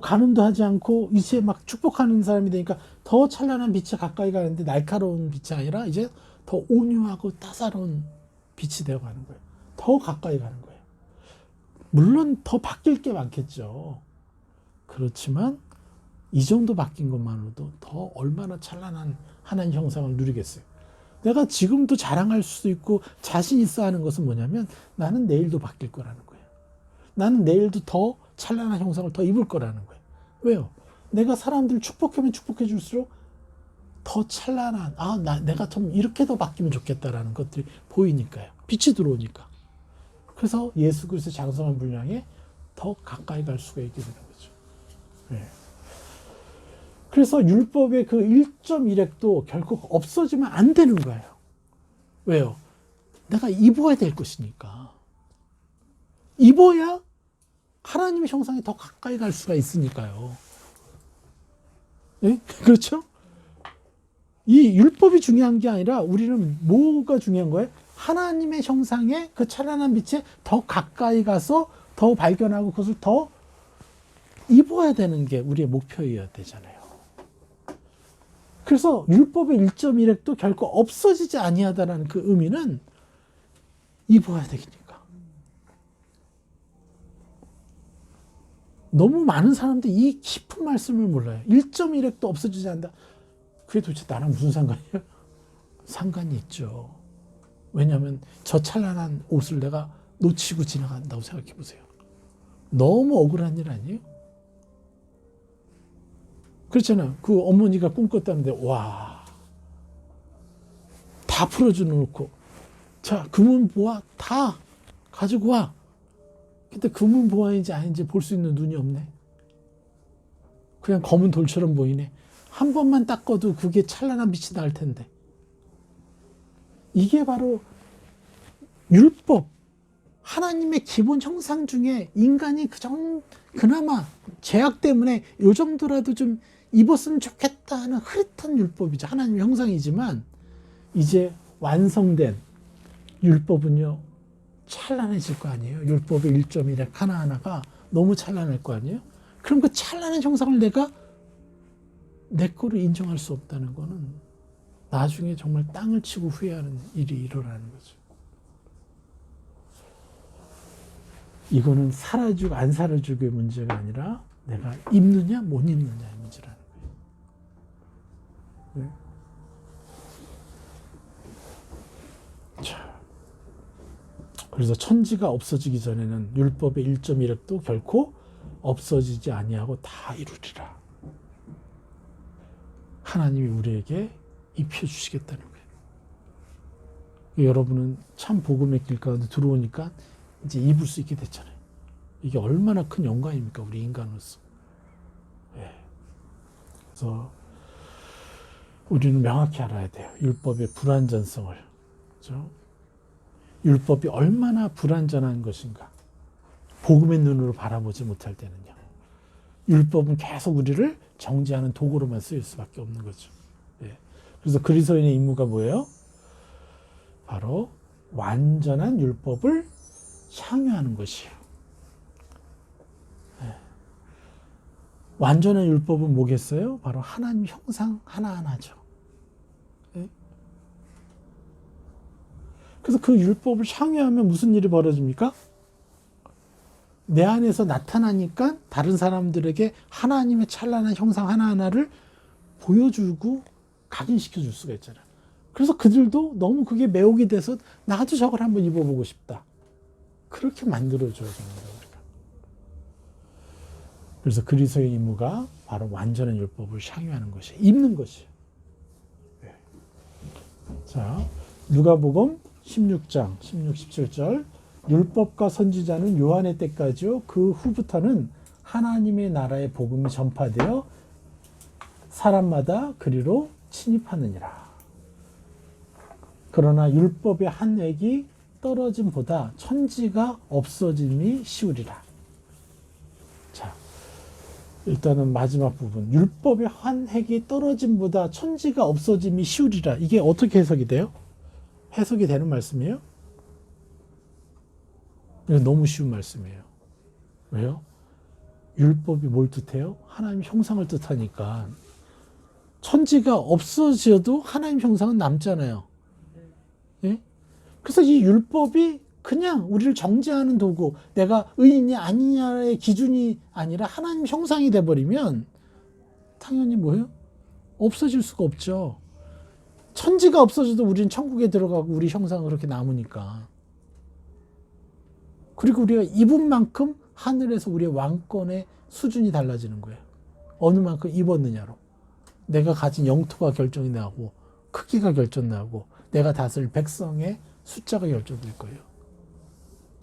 가늠도 하지 않고 이제 막 축복하는 사람이 되니까 더 찬란한 빛에 가까이 가는데, 날카로운 빛이 아니라 이제 더 온유하고 따사로운 빛이 되어가는 거예요. 더 가까이 가는 거예요. 물론 더 바뀔 게 많겠죠. 그렇지만 이 정도 바뀐 것만으로도 더 얼마나 찬란한 하나님 형상을 누리겠어요. 내가 지금도 자랑할 수도 있고 자신 있어 하는 것은 뭐냐면, 나는 내일도 바뀔 거라는 거예요. 나는 내일도 더 찬란한 형상을 더 입을 거라는 거예요. 왜요? 내가 사람들을 축복하면 축복해 줄수록 더 찬란한, 내가 좀 이렇게 더 바뀌면 좋겠다라는 것들이 보이니까요. 빛이 들어오니까. 그래서 예수 그리스도의 장성한 분량에 더 가까이 갈 수가 있게 되는 거죠. 네. 그래서 율법의 그 1.1핵도 결국 없어지면 안 되는 거예요. 왜요? 내가 입어야 될 것이니까. 입어야 하나님의 형상에 더 가까이 갈 수가 있으니까요. 네? 그렇죠? 이 율법이 중요한 게 아니라 우리는 뭐가 중요한 거예요? 하나님의 형상에 그 찬란한 빛에 더 가까이 가서 더 발견하고 그것을 더 입어야 되는 게 우리의 목표여야 되잖아요. 그래서 율법의 1.1핵도 결코 없어지지 아니하다라는 그 의미는 입어야 되니까. 너무 많은 사람들이 이 깊은 말씀을 몰라요. 1.1핵도 없어지지 않는다. 그게 도대체 나랑 무슨 상관이에요? 상관이 있죠. 왜냐하면 저 찬란한 옷을 내가 놓치고 지나간다고 생각해 보세요. 너무 억울한 일 아니에요? 그렇잖아요. 그 어머니가 꿈꿨다는데, 와, 다 풀어줘 놓고, 자, 금은 보아, 다 가지고 와. 근데 금은 보아인지 아닌지 볼 수 있는 눈이 없네. 그냥 검은 돌처럼 보이네. 한 번만 닦아도 그게 찬란한 빛이 날 텐데. 이게 바로 율법, 하나님의 기본 형상 중에 인간이 그나마 죄악 때문에 요 정도라도 좀 입었으면 좋겠다 하는 흐릿한 율법이죠. 하나님의 형상이지만 이제 완성된 율법은요, 찬란해질 거 아니에요. 율법의 1.1핵 하나하나가 너무 찬란할 거 아니에요. 그럼 그 찬란한 형상을 내가 내 거로 인정할 수 없다는 거는 나중에 정말 땅을 치고 후회하는 일이 일어나는 거죠. 이거는 살아주고 안 살아주고의 문제가 아니라 내가 입느냐 못 입느냐의 문제라는 거예요. 네. 자, 그래서 천지가 없어지기 전에는 율법의 1.1핵도 결코 없어지지 아니하고 다 이루리라. 하나님이 우리에게 입혀주시겠다는 거예요. 여러분은 참 복음의 길 가운데 들어오니까 이제 입을 수 있게 됐잖아요. 이게 얼마나 큰 영광입니까, 우리 인간으로서. 네. 그래서 우리는 명확히 알아야 돼요. 율법의 불완전성을. 그렇죠? 율법이 얼마나 불완전한 것인가. 복음의 눈으로 바라보지 못할 때는요. 율법은 계속 우리를 정죄하는 도구로만 쓰일 수밖에 없는 거죠. 네. 그래서 그리스도인의 임무가 뭐예요? 바로 완전한 율법을 향유하는 것이에요. 네. 완전한 율법은 뭐겠어요? 바로 하나님 형상 하나하나죠. 네. 그래서 그 율법을 향유하면 무슨 일이 벌어집니까? 내 안에서 나타나니까 다른 사람들에게 하나님의 찬란한 형상 하나하나를 보여주고 각인시켜 줄 수가 있잖아요. 그래서 그들도 너무 그게 매혹이 돼서 나도 저걸 한번 입어보고 싶다. 그렇게 만들어줘야 됩니다, 우리가. 그래서 그리스도의 임무가 바로 완전한 율법을 향유하는 것이에요. 입는 것이에요. 네. 자, 누가복음 16장 16, 17절. 율법과 선지자는 요한의 때까지요. 그 후부터는 하나님의 나라의 복음이 전파되어 사람마다 그리로 침입하느니라. 그러나 율법의 한 획이 떨어짐보다 천지가 없어짐이 쉬우리라. 자, 일단은 마지막 부분. 율법의 한 획이 떨어짐보다 천지가 없어짐이 쉬우리라. 이게 어떻게 해석이 돼요? 해석이 되는 말씀이에요? 이거 너무 쉬운 말씀이에요. 왜요? 율법이 뭘 뜻해요? 하나님 형상을 뜻하니까. 천지가 없어져도 하나님 형상은 남잖아요. 예? 그래서 이 율법이 그냥 우리를 정죄하는 도구, 내가 의인이 아니냐의 기준이 아니라 하나님 형상이 돼버리면 당연히 뭐예요? 없어질 수가 없죠. 천지가 없어져도 우리는 천국에 들어가고 우리 형상은 그렇게 남으니까. 그리고 우리가 입은 만큼 하늘에서 우리의 왕권의 수준이 달라지는 거예요. 어느 만큼 입었느냐로. 내가 가진 영토가 결정이 나고 크기가 결정나고 내가 다스릴 백성의 숫자가 결정될 거예요.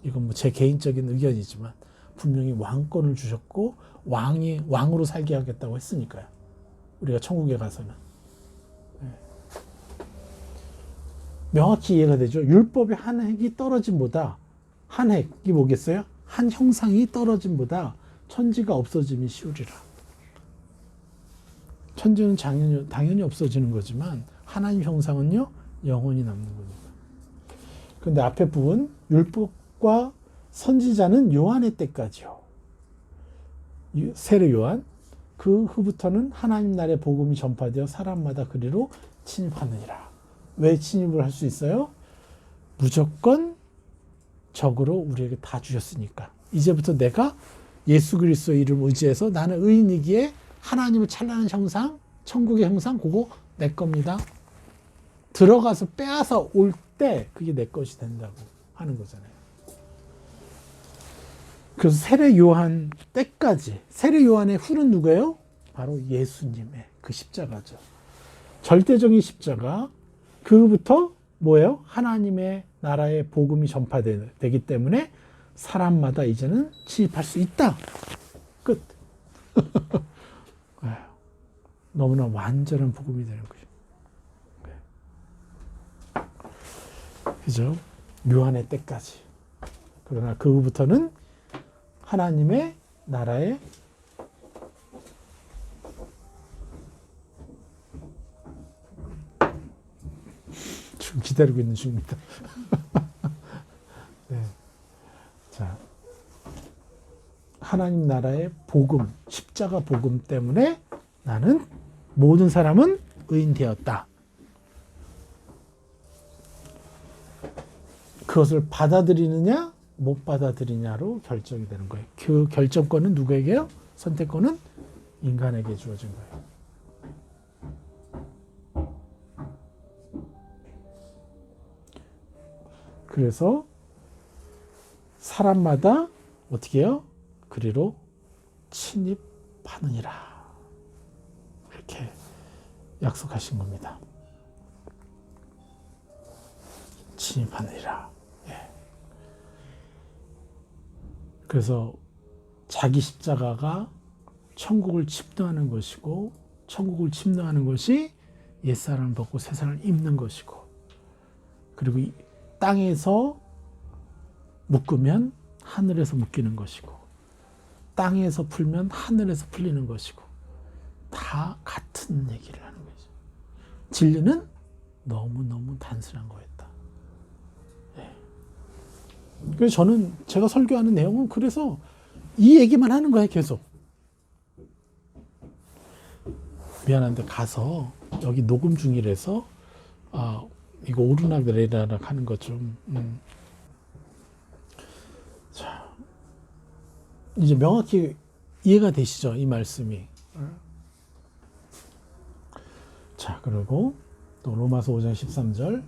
이건 뭐 제 개인적인 의견이지만 분명히 왕권을 주셨고 왕으로 살게 하겠다고 했으니까요. 우리가 천국에 가서는. 네. 명확히 이해가 되죠. 율법의 한 획이 떨어짐보다 한 획이 뭐겠어요? 한 형상이 떨어짐보다 천지가 없어짐이 쉬우리라. 천지는 당연히 없어지는 거지만 하나님 형상은요 영원히 남는 겁니다. 그런데 앞에 부분 율법과 선지자는 요한의 때까지요. 세례 요한. 그 후부터는 하나님 나라의 복음이 전파되어 사람마다 그리로 침입하느니라. 왜 침입을 할 수 있어요? 무조건 적으로 우리에게 다 주셨으니까. 이제부터 내가 예수 그리스도의 이름 의지해서 나는 의인이기에 하나님을 찬란한 형상, 천국의 형상, 그거 내 겁니다. 들어가서 빼앗아 올 때 그게 내 것이 된다고 하는 거잖아요. 그래서 세례 요한 때까지, 세례 요한의 후는 누구예요? 바로 예수님의 그 십자가죠. 절대적인 십자가. 그부터 뭐예요? 하나님의 나라의 복음이 전파되기 때문에 사람마다 이제는 침입할 수 있다. 끝. 너무나 완전한 복음이 되는 거죠. 그죠? 요한의 때까지. 그러나 그 후부터는 하나님의 나라의 지금 기다리고 있는 중입니다. 네. 자, 하나님 나라의 복음, 십자가 복음 때문에 나는 모든 사람은 의인 되었다. 그것을 받아들이느냐 못 받아들이냐로 결정이 되는 거예요. 그 결정권은 누구에게요? 선택권은 인간에게 주어진 거예요. 그래서 사람마다 어떻게 해요? 그리로 침입하느니라. 이렇게 약속하신 겁니다. 침입하느니라. 예. 그래서 자기 십자가가 천국을 침노하는 것이고 천국을 침노하는 것이 옛사람을 벗고 새사람을 입는 것이고 그리고 이 땅에서 묶으면 하늘에서 묶이는 것이고 땅에서 풀면 하늘에서 풀리는 것이고 다 같은 얘기를 하는 거죠. 진리는 너무너무 단순한 거였다. 예. 그래서 저는 제가 설교하는 내용은 그래서 이 얘기만 하는 거예요. 계속. 미안한데 가서 여기 녹음 중이라서 이거 오르락 내리락 하는 것 좀 자, 이제 명확히 이해가 되시죠? 이 말씀이. 자, 그리고 또 로마서 5장 13절.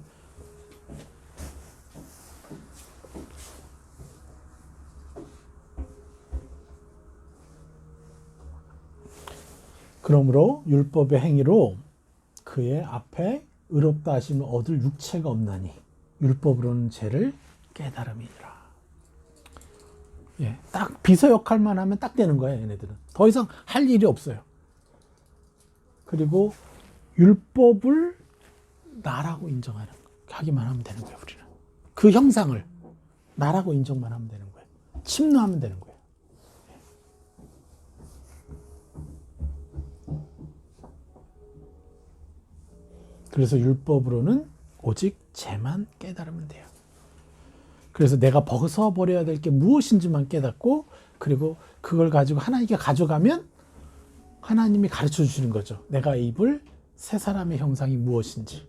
그러므로 율법의 행위로 그의 앞에 의롭다 하심을 얻을 육체가 없나니 율법으로는 죄를 깨달음이니라. 예, 딱 비서 역할만 하면 딱 되는 거예요. 얘네들은 더 이상 할 일이 없어요. 그리고 율법을 나라고 하기만 하면 되는 거예요. 우리는 그 형상을 나라고 인정만 하면 되는 거예요. 침노하면 되는 거예요. 그래서 율법으로는 오직 죄만 깨달으면 돼요. 그래서 내가 벗어버려야 될 게 무엇인지만 깨닫고, 그리고 그걸 가지고 하나님께 가져가면 하나님이 가르쳐 주시는 거죠. 내가 입을 새 사람의 형상이 무엇인지.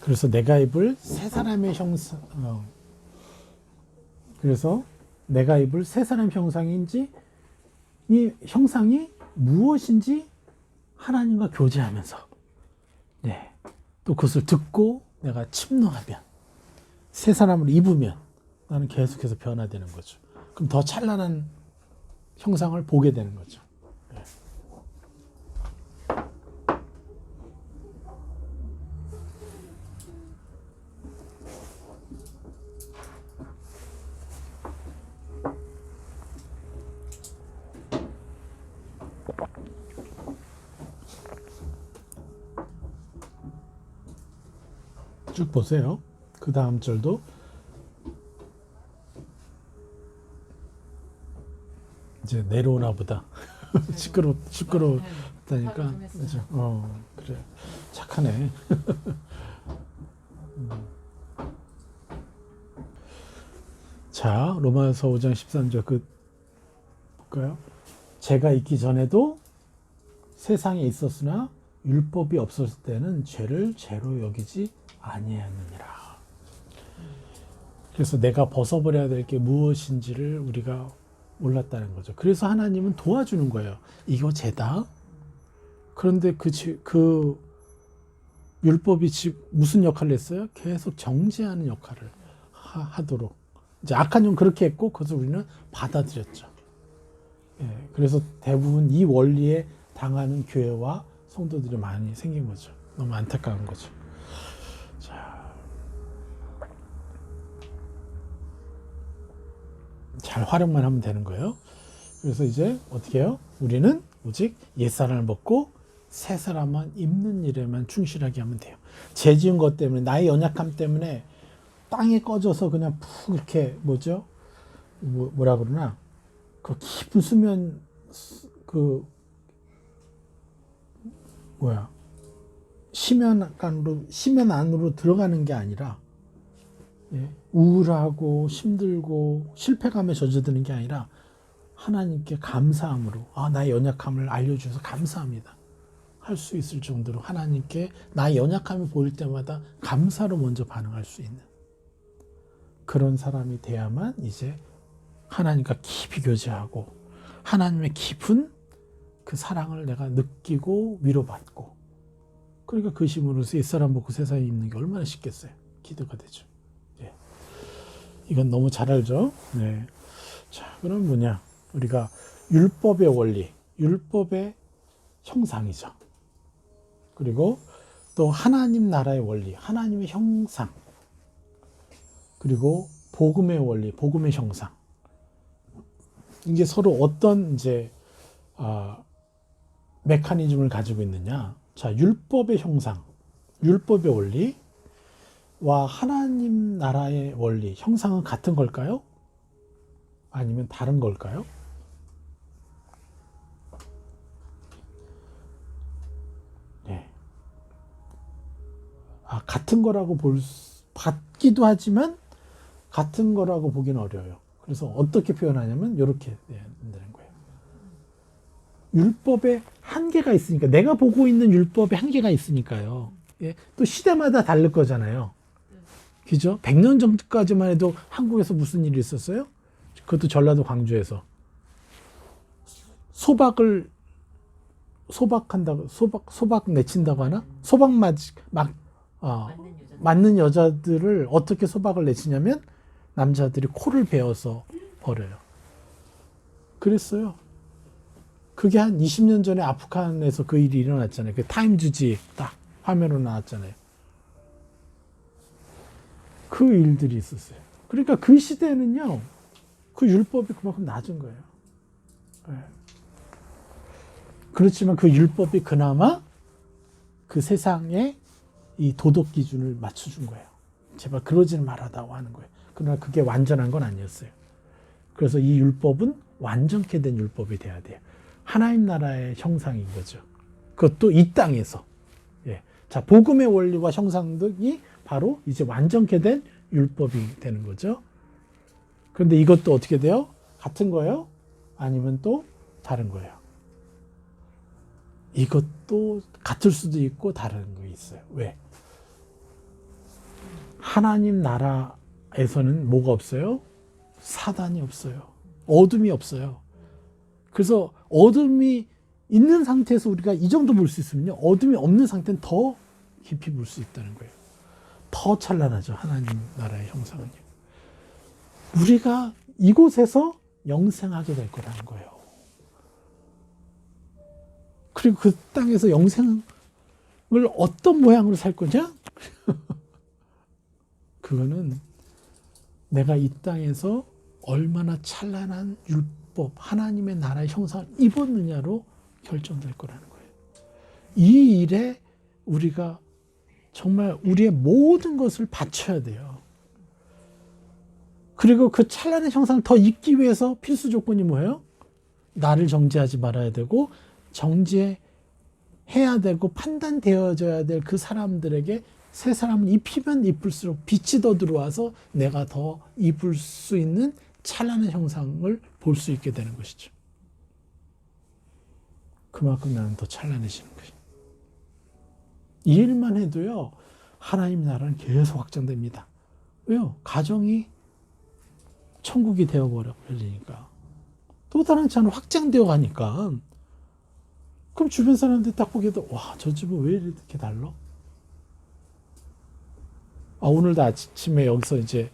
그래서 내가 입을 새 사람의 형상, 그래서 내가 입을 새 사람 형상인지, 이 형상이 무엇인지 하나님과 교제하면서, 네, 또 그것을 듣고 내가 침노하면, 새 사람을 입으면 나는 계속해서 변화되는 거죠. 그럼 더 찬란한 형상을 보게 되는 거죠. 네. 쭉 보세요. 그 다음 절도 이제 내려오나 보다. 시끄럽다니까. 그죠? 그래. 착하네. 자, 로마서 5장 13절 볼까요? 죄가 있기 전에도 세상에 있었으나 율법이 없었을 때는 죄를 죄로 여기지 아니하느니라. 그래서 내가 벗어버려야 될 게 무엇인지를 우리가 몰랐다는 거죠. 그래서 하나님은 도와주는 거예요. 이거 죄다. 그런데 그 율법이 무슨 역할을 했어요? 계속 정죄하는 역할을 하도록. 이제 악한 종 그렇게 했고, 그것을 우리는 받아들였죠. 예, 그래서 대부분 이 원리에 당하는 교회와 성도들이 많이 생긴 거죠. 너무 안타까운 거죠. 자, 잘 활용만 하면 되는 거예요. 그래서 이제 어떻게 해요? 우리는 오직 옛사람을 벗고 새 사람만 입는 일에만 충실하게 하면 돼요. 죄 지은 것 때문에, 나의 연약함 때문에 땅에 꺼져서 그냥 푹 이렇게 뭐라 그러나, 그 깊은 수면, 심연 안으로 들어가는 게 아니라, 예, 우울하고 힘들고 실패감에 젖어드는 게 아니라 하나님께 감사함으로, 나의 연약함을 알려주셔서 감사합니다 할 수 있을 정도로 하나님께 나의 연약함이 보일 때마다 감사로 먼저 반응할 수 있는 그런 사람이 돼야만 이제 하나님과 깊이 교제하고 하나님의 깊은 그 사랑을 내가 느끼고 위로받고, 그러니까 그 힘으로서 옛사람 벗고 새 사람 입는 게 얼마나 쉽겠어요. 기도가 되죠. 예. 이건 너무 잘 알죠. 네. 자, 그럼 뭐냐? 우리가 율법의 원리, 율법의 형상이죠. 그리고 또 하나님 나라의 원리, 하나님의 형상, 그리고 복음의 원리, 복음의 형상. 이게 서로 어떤 이제 메커니즘을 가지고 있느냐? 자, 율법의 형상, 율법의 원리와 하나님 나라의 원리, 형상은 같은 걸까요? 아니면 다른 걸까요? 네. 같은 거라고 같기도 하지만 같은 거라고 보기는 어려워요. 그래서 어떻게 표현하냐면 이렇게 된다는 거예요. 율법에 한계가 있으니까, 내가 보고 있는 율법에 한계가 있으니까요. 예, 또 시대마다 다를 거잖아요. 그죠? 100년 전까지만 해도 한국에서 무슨 일이 있었어요? 그것도 전라도 광주에서 소박한다고, 소박 내친다고 하나? 맞는 여자들을 어떻게 소박을 내치냐면 남자들이 코를 베어서 버려요. 그랬어요. 그게 한 20년 전에 아프간에서 그 일이 일어났잖아요. 그 타임즈지 딱 화면으로 나왔잖아요. 그 일들이 있었어요. 그러니까 그 시대는요, 그 율법이 그만큼 낮은 거예요. 네. 그렇지만 그 율법이 그나마 그 세상에 이 도덕 기준을 맞춰준 거예요. 제발 그러지는 말아다오 하는 거예요. 그러나 그게 완전한 건 아니었어요. 그래서 이 율법은 완전케 된 율법이 돼야 돼요. 하나님 나라의 형상인 거죠. 그것도 이 땅에서. 예. 자, 복음의 원리와 형상이 바로 이제 완전케 된 율법이 되는 거죠. 그런데 이것도 어떻게 돼요? 같은 거예요? 아니면 또 다른 거예요? 이것도 같을 수도 있고 다른 거 있어요. 왜? 하나님 나라에서는 뭐가 없어요? 사단이 없어요. 어둠이 없어요. 그래서 어둠이 있는 상태에서 우리가 이 정도 볼 수 있으면요, 어둠이 없는 상태는 더 깊이 볼 수 있다는 거예요. 더 찬란하죠, 하나님 나라의 형상은요. 우리가 이곳에서 영생하게 될 거라는 거예요. 그리고 그 땅에서 영생을 어떤 모양으로 살 거냐? 그거는 내가 이 땅에서 얼마나 찬란한 율법, 하나님의 나라의 형상을 입었느냐로 결정될 거라는 거예요. 이 일에 우리가 정말 우리의 모든 것을 바쳐야 돼요. 그리고 그 찬란한 형상을 더 입기 위해서 필수 조건이 뭐예요? 나를 정죄하지 말아야 되고, 정죄해야 되고 판단되어져야 될 그 사람들에게 새 사람을 입히면 입을수록 빛이 더 들어와서 내가 더 입을 수 있는 찬란한 형상을 볼 수 있게 되는 것이죠. 그만큼 나는 더 찬란해지는 것이죠. 이 일만 해도요, 하나님 나라는 계속 확장됩니다. 왜요? 가정이 천국이 되어버리니까. 또 다른 차는 확장되어 가니까. 그럼 주변 사람들이 딱 보기에도, 와, 저 집은 왜 이렇게 달라? 아, 오늘도 아침에 여기서 이제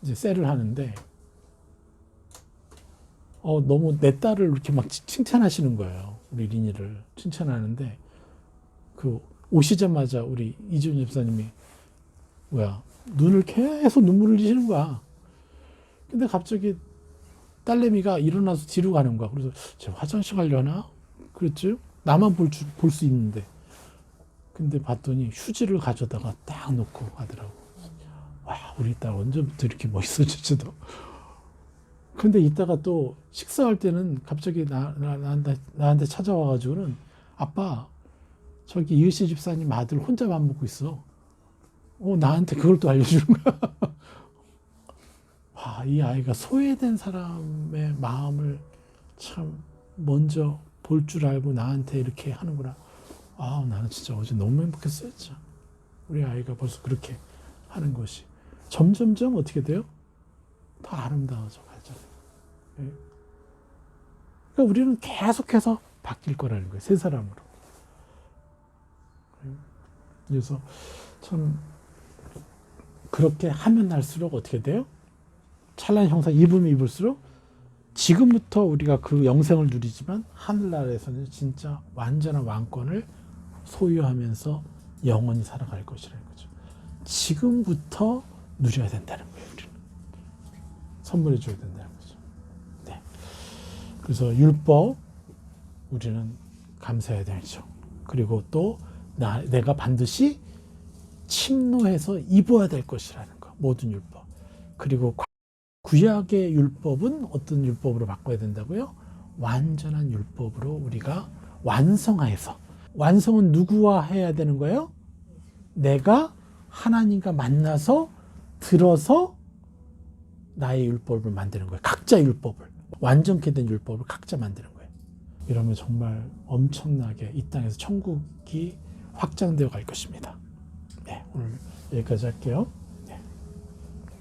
셀을 하는데, 너무 내 딸을 이렇게 막 칭찬하시는 거예요. 우리 리니를 칭찬하는데, 오시자마자 우리 이준 집사님이, 눈을 계속 눈물을 흘리시는 거야. 근데 갑자기 딸내미가 일어나서 뒤로 가는 거야. 그래서 제가 화장실 가려나? 그랬죠? 나만 볼 수 있는데. 근데 봤더니 휴지를 가져다가 딱 놓고 가더라고. 와, 우리 딸 언제부터 이렇게 멋있어졌지도. 근데 이따가 또 식사할 때는 갑자기 나한테 찾아와가지고는, 아빠, 저기 이으시 집사님 아들 혼자 밥 먹고 있어. 나한테 그걸 또 알려주는 거야. 와, 이 아이가 소외된 사람의 마음을 참 먼저 볼 줄 알고 나한테 이렇게 하는구나. 아, 나는 진짜 어제 너무 행복했어요, 진짜. 우리 아이가 벌써 그렇게 하는 것이 점점점 어떻게 돼요? 더 아름다워져 가잖아요. 네. 그러니까 우리는 계속해서 바뀔 거라는 거예요, 새 사람으로. 그래서 참 그렇게 하면 할수록 어떻게 돼요? 찬란 형상 입으면 입을수록 지금부터 우리가 그 영생을 누리지만 하늘나라에서는 진짜 완전한 왕권을 소유하면서 영원히 살아갈 것이라는 거죠. 지금부터 누려야 된다는 거예요. 우리는 선물해 줘야 된다는 거죠. 네. 그래서 율법 우리는 감사해야 되죠. 그리고 또 내가 반드시 침노해서 입어야 될 것이라는 거. 모든 율법. 그리고 구약의 율법은 어떤 율법으로 바꿔야 된다고요? 완전한 율법으로 우리가 완성해서. 완성은 누구와 해야 되는 거예요? 내가 하나님과 만나서 들어서 나의 율법을 만드는 거예요. 각자 율법을. 완전케 된 율법을 각자 만드는 거예요. 이러면 정말 엄청나게 이 땅에서 천국이 확장되어 갈 것입니다. 네, 오늘 여기까지 할게요. 네.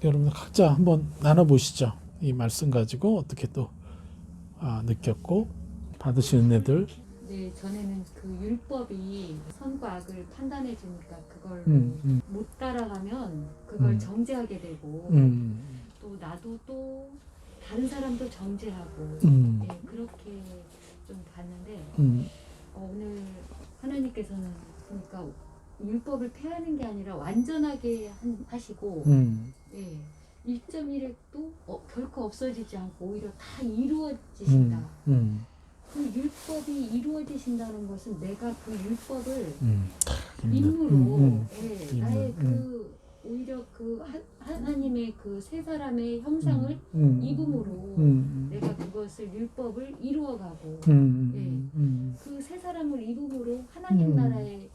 여러분들 각자 한번 나눠보시죠. 이 말씀 가지고 어떻게 또 느꼈고 받으신 은혜들. 네, 전에는 그 율법이 선과 악을 판단해 주니까 그걸 못 따라가면 그걸 정죄하게 되고 또 나도 또 다른 사람도 정죄하고 네, 그렇게 좀 봤는데 오늘 하나님께서는 그러니까 율법을 폐하는 게 아니라 완전하게 하시고 예, 1.1획도 결코 없어지지 않고 오히려 다 이루어지신다. 그 율법이 이루어지신다는 것은 내가 그 율법을 인물로 예, 인물. 나의 그 오히려 그 하나님의 그 세 사람의 형상을 입음으로 내가 그것을 율법을 이루어가고 그 세 사람을 입음으로 하나님 나라의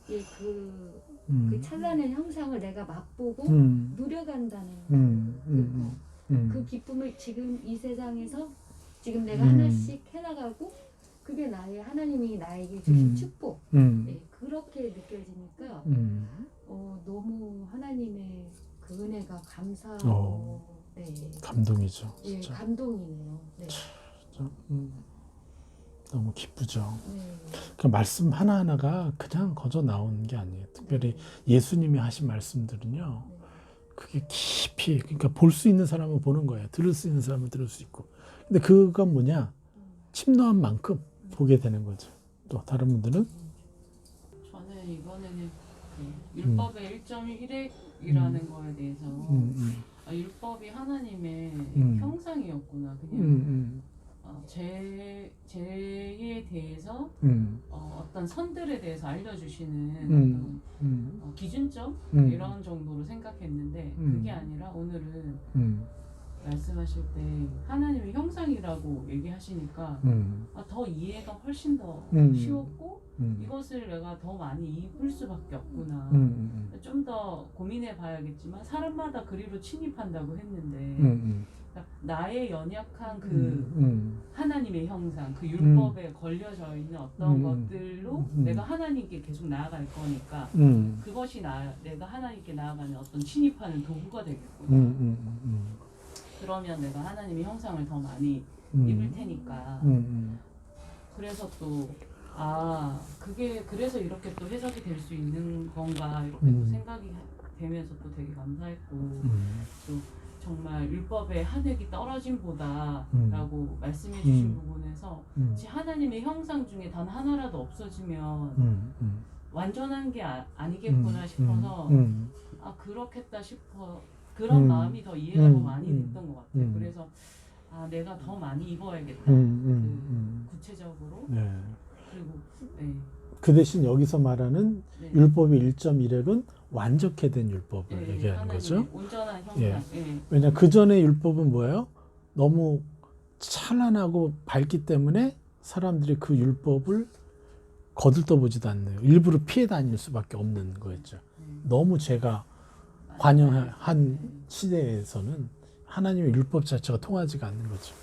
그 찬란한 형상을 내가 맛보고 누려간다는 그 기쁨을 지금 이 세상에서 지금 내가 하나씩 해나가고 그게 나의 하나님이 나에게 주신 축복 네, 그렇게 느껴지니까 너무 하나님의 그 은혜가 감사하고 네. 감동이죠. 예, 진짜. 감동이네요. 네. 진짜, 너무 기쁘죠. 네. 그 말씀 하나하나가 그냥 거저 나오는 게 아니에요. 특별히 예수님이 하신 말씀들은요. 네. 그게 깊이 그러니까 볼 수 있는 사람은 보는 거예요. 들을 수 있는 사람은 들을 수 있고. 근데 그건 뭐냐? 침노한 만큼 보게 되는 거죠. 또 다른 분들은 저는 이번에는 그 율법의 1.1핵이라는 거에 대해서 율법이 하나님의 형상이었구나. 그냥 죄에 대해서 어떤 선들에 대해서 알려주시는 어떤 기준점 이런 정도로 생각했는데 그게 아니라 오늘은 말씀하실 때 하나님의 형상이라고 얘기하시니까 더 이해가 훨씬 더 쉬웠고 이것을 내가 더 많이 입을 수밖에 없구나. 좀 더 고민해 봐야겠지만 사람마다 그리로 침입한다고 했는데 그러니까 나의 연약한 그 하나님의 형상, 그 율법에 걸려져 있는 어떤 것들로 내가 하나님께 계속 나아갈 거니까 그것이 내가 하나님께 나아가는 어떤 침입하는 도구가 되겠구나. 그러면 내가 하나님의 형상을 더 많이 입을 테니까. 그래서 또 그게 그래서 이렇게 또 해석이 될 수 있는 건가 이렇게 또 생각이 되면서 또 되게 감사했고 또 정말 율법의 한 획이 떨어짐보다라고 말씀해 주신 부분에서 하나님의 형상 중에 단 하나라도 없어지면 완전한 게 아니겠구나 싶어서 그렇겠다 싶어 그런 마음이 더 이해가 더 많이 됐던 것 같아요. 그래서 내가 더 많이 입어야겠다. 구체적으로. 네. 그리고 네. 그 대신 여기서 말하는 네. 율법의 1.1핵은 완전케 된 율법을 네, 얘기하는 거죠. 온전한 형상. 예. 네. 왜냐 그 전에 율법은 뭐예요? 너무 찬란하고 밝기 때문에 사람들이 그 율법을 거들떠보지도 않네요. 일부러 피해 다닐 수밖에 없는 거였죠. 너무 죄가 관여한 시대에서는 하나님의 율법 자체가 통하지가 않는 거죠.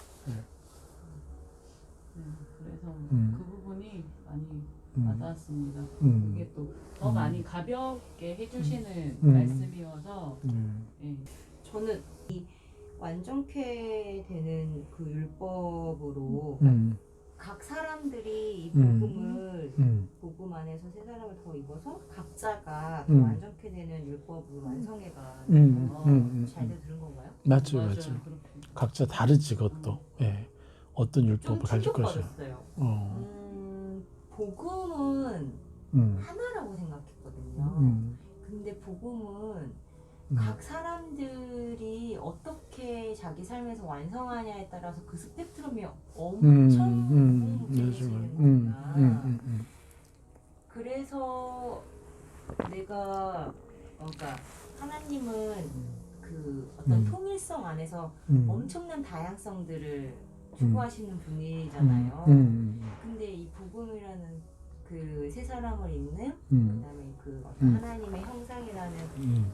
그래서 그 부분이 많이 와닿았습니다. 그게 또 더 많이 가볍게 해주시는 말씀이어서 예. 저는 이 완전케 되는 그 율법으로 각 사람들이 이 복음을 복음 안에서 세 사람을 더 입어서 각자가 더 완전케 되는 율법을 완성해가 잘들 들은 건가요? 맞죠, 맞아요. 맞죠. 그렇게. 각자 다르지 그것도. 예. 어떤 좀 율법을 가질 것이요. 충격받았어요. 복음은 음. 하나라고 생각했거든요. 근데 복음은 각 사람들이 어떻게 자기 삶에서 완성하냐에 따라서 그 스펙트럼이 엄청 복잡해지는구나. 그래서 내가 그러니까 하나님은 그 어떤 통일성 안에서 엄청난 다양성들을 추구하시는 분이잖아요. 근데 이 복음이라는 그 세 사람을 잇는 그다음에 그 어떤 하나님의 형상이라는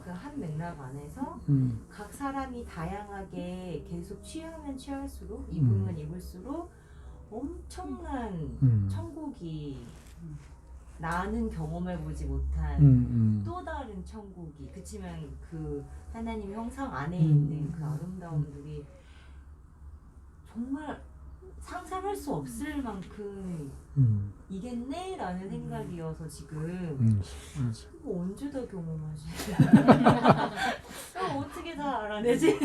그 한 맥락 안에서 각 사람이 다양하게 계속 취하면 취할수록 입으면 입을수록 엄청난 천국이 나는 경험해보지 못한 또 다른 천국이 그치만 그 하나님 형상 안에 있는 그 아름다움들이 정말 상상할 수 없을 만큼 이겠네? 라는 생각이어서 지금 이거 언제 다 경험하지? 어떻게 다 알아내지?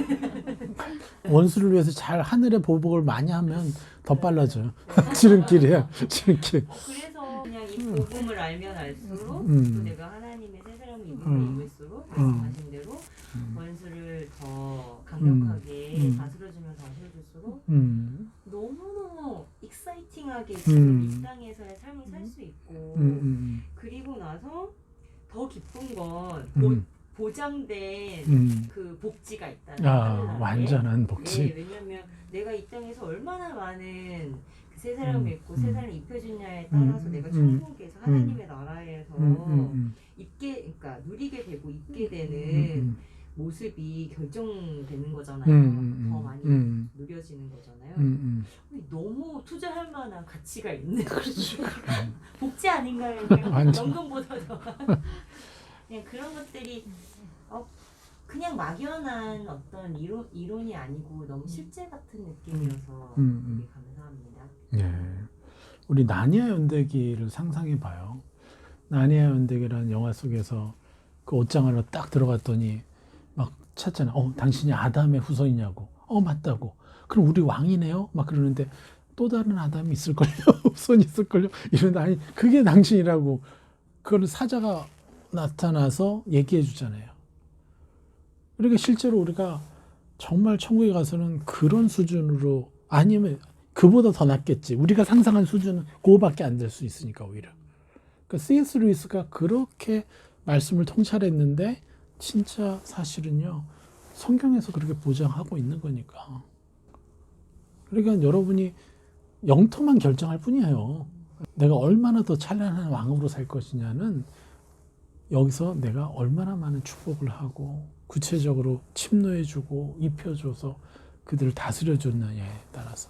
원수를 위해서 잘 하늘의 보복을 많이 하면 더 빨라져요. 지름길이에요. 지름길. 그래서 그냥 이 복음을 알면 알수록 또 내가 하나님의 새 사람을 입으면 입을수록 말씀하신 대로 원수를 더 강력하게 다스려주면 다스려줄수록 너무너무 익사이팅하게 지금 이 땅에서의 삶을 살 수 있고 그리고 나서 건 음. 보장된 그 복지가 있다는 완전한 복지. 네, 왜냐면 내가 이 땅에서 얼마나 많은 그 새 사람을 믿고 새 사람을 입혀주냐에 따라서 내가 천국에서 하나님의 나라에서 그러니까 누리게 되고 있게 되는 모습이 결정되는 거잖아요. 더 많이 누려지는 거잖아요. 너무 투자할 만한 가치가 있는 복지 아닌가요? 연금보다도 그냥 그런 것들이 그냥 막연한 어떤 이론이 아니고 너무 실제 같은 느낌이어서 되게 감사합니다. 네. 우리 나니아 연대기를 상상해 봐요. 나니아 연대기라는 영화 속에서 그 옷장 안으로 딱 들어갔더니 막 찾잖아. 당신이 아담의 후손이냐고. 맞다고. 그럼 우리 왕이네요? 막 그러는데 또 다른 아담이 있을걸요? 후손이 있을걸요? 이런데 아니 그게 당신이라고. 그걸 사자가 나타나서 얘기해 주잖아요. 그러니까 실제로 우리가 정말 천국에 가서는 그런 수준으로 아니면 그보다 더 낫겠지. 우리가 상상한 수준은 그거밖에 안 될 수 있으니까 오히려. 그러니까 C.S. 루이스가 그렇게 말씀을 통찰했는데 진짜 사실은요. 성경에서 그렇게 보장하고 있는 거니까. 그러니까 여러분이 영토만 결정할 뿐이에요. 내가 얼마나 더 찬란한 왕으로 살 것이냐는 여기서 내가 얼마나 많은 축복을 하고 구체적으로 침노해주고 입혀줘서 그들을 다스려줬느냐에 따라서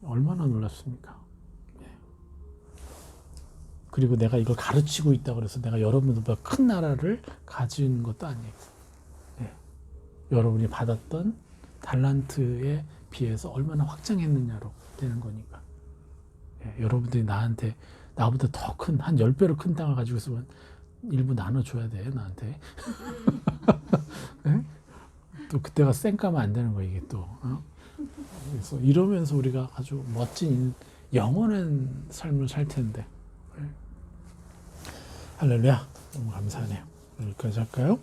얼마나 놀랍습니까? 네. 그리고 내가 이걸 가르치고 있다고 해서 내가 여러분들보다 큰 나라를 가진 것도 아니고 네. 여러분이 받았던 달란트에 비해서 얼마나 확장했느냐로 되는 거니까 네. 여러분들이 나보다 더 큰 한 10배로 큰 땅을 가지고 있으면 일부 나눠줘야 돼 나한테. 네? 또 그때가 쌩까면 안 되는 거 이게 또. 그래서 이러면서 우리가 아주 멋진 영원한 삶을 살 텐데. 네. 할렐루야. 너무 감사하네요. 여기까지 할까요?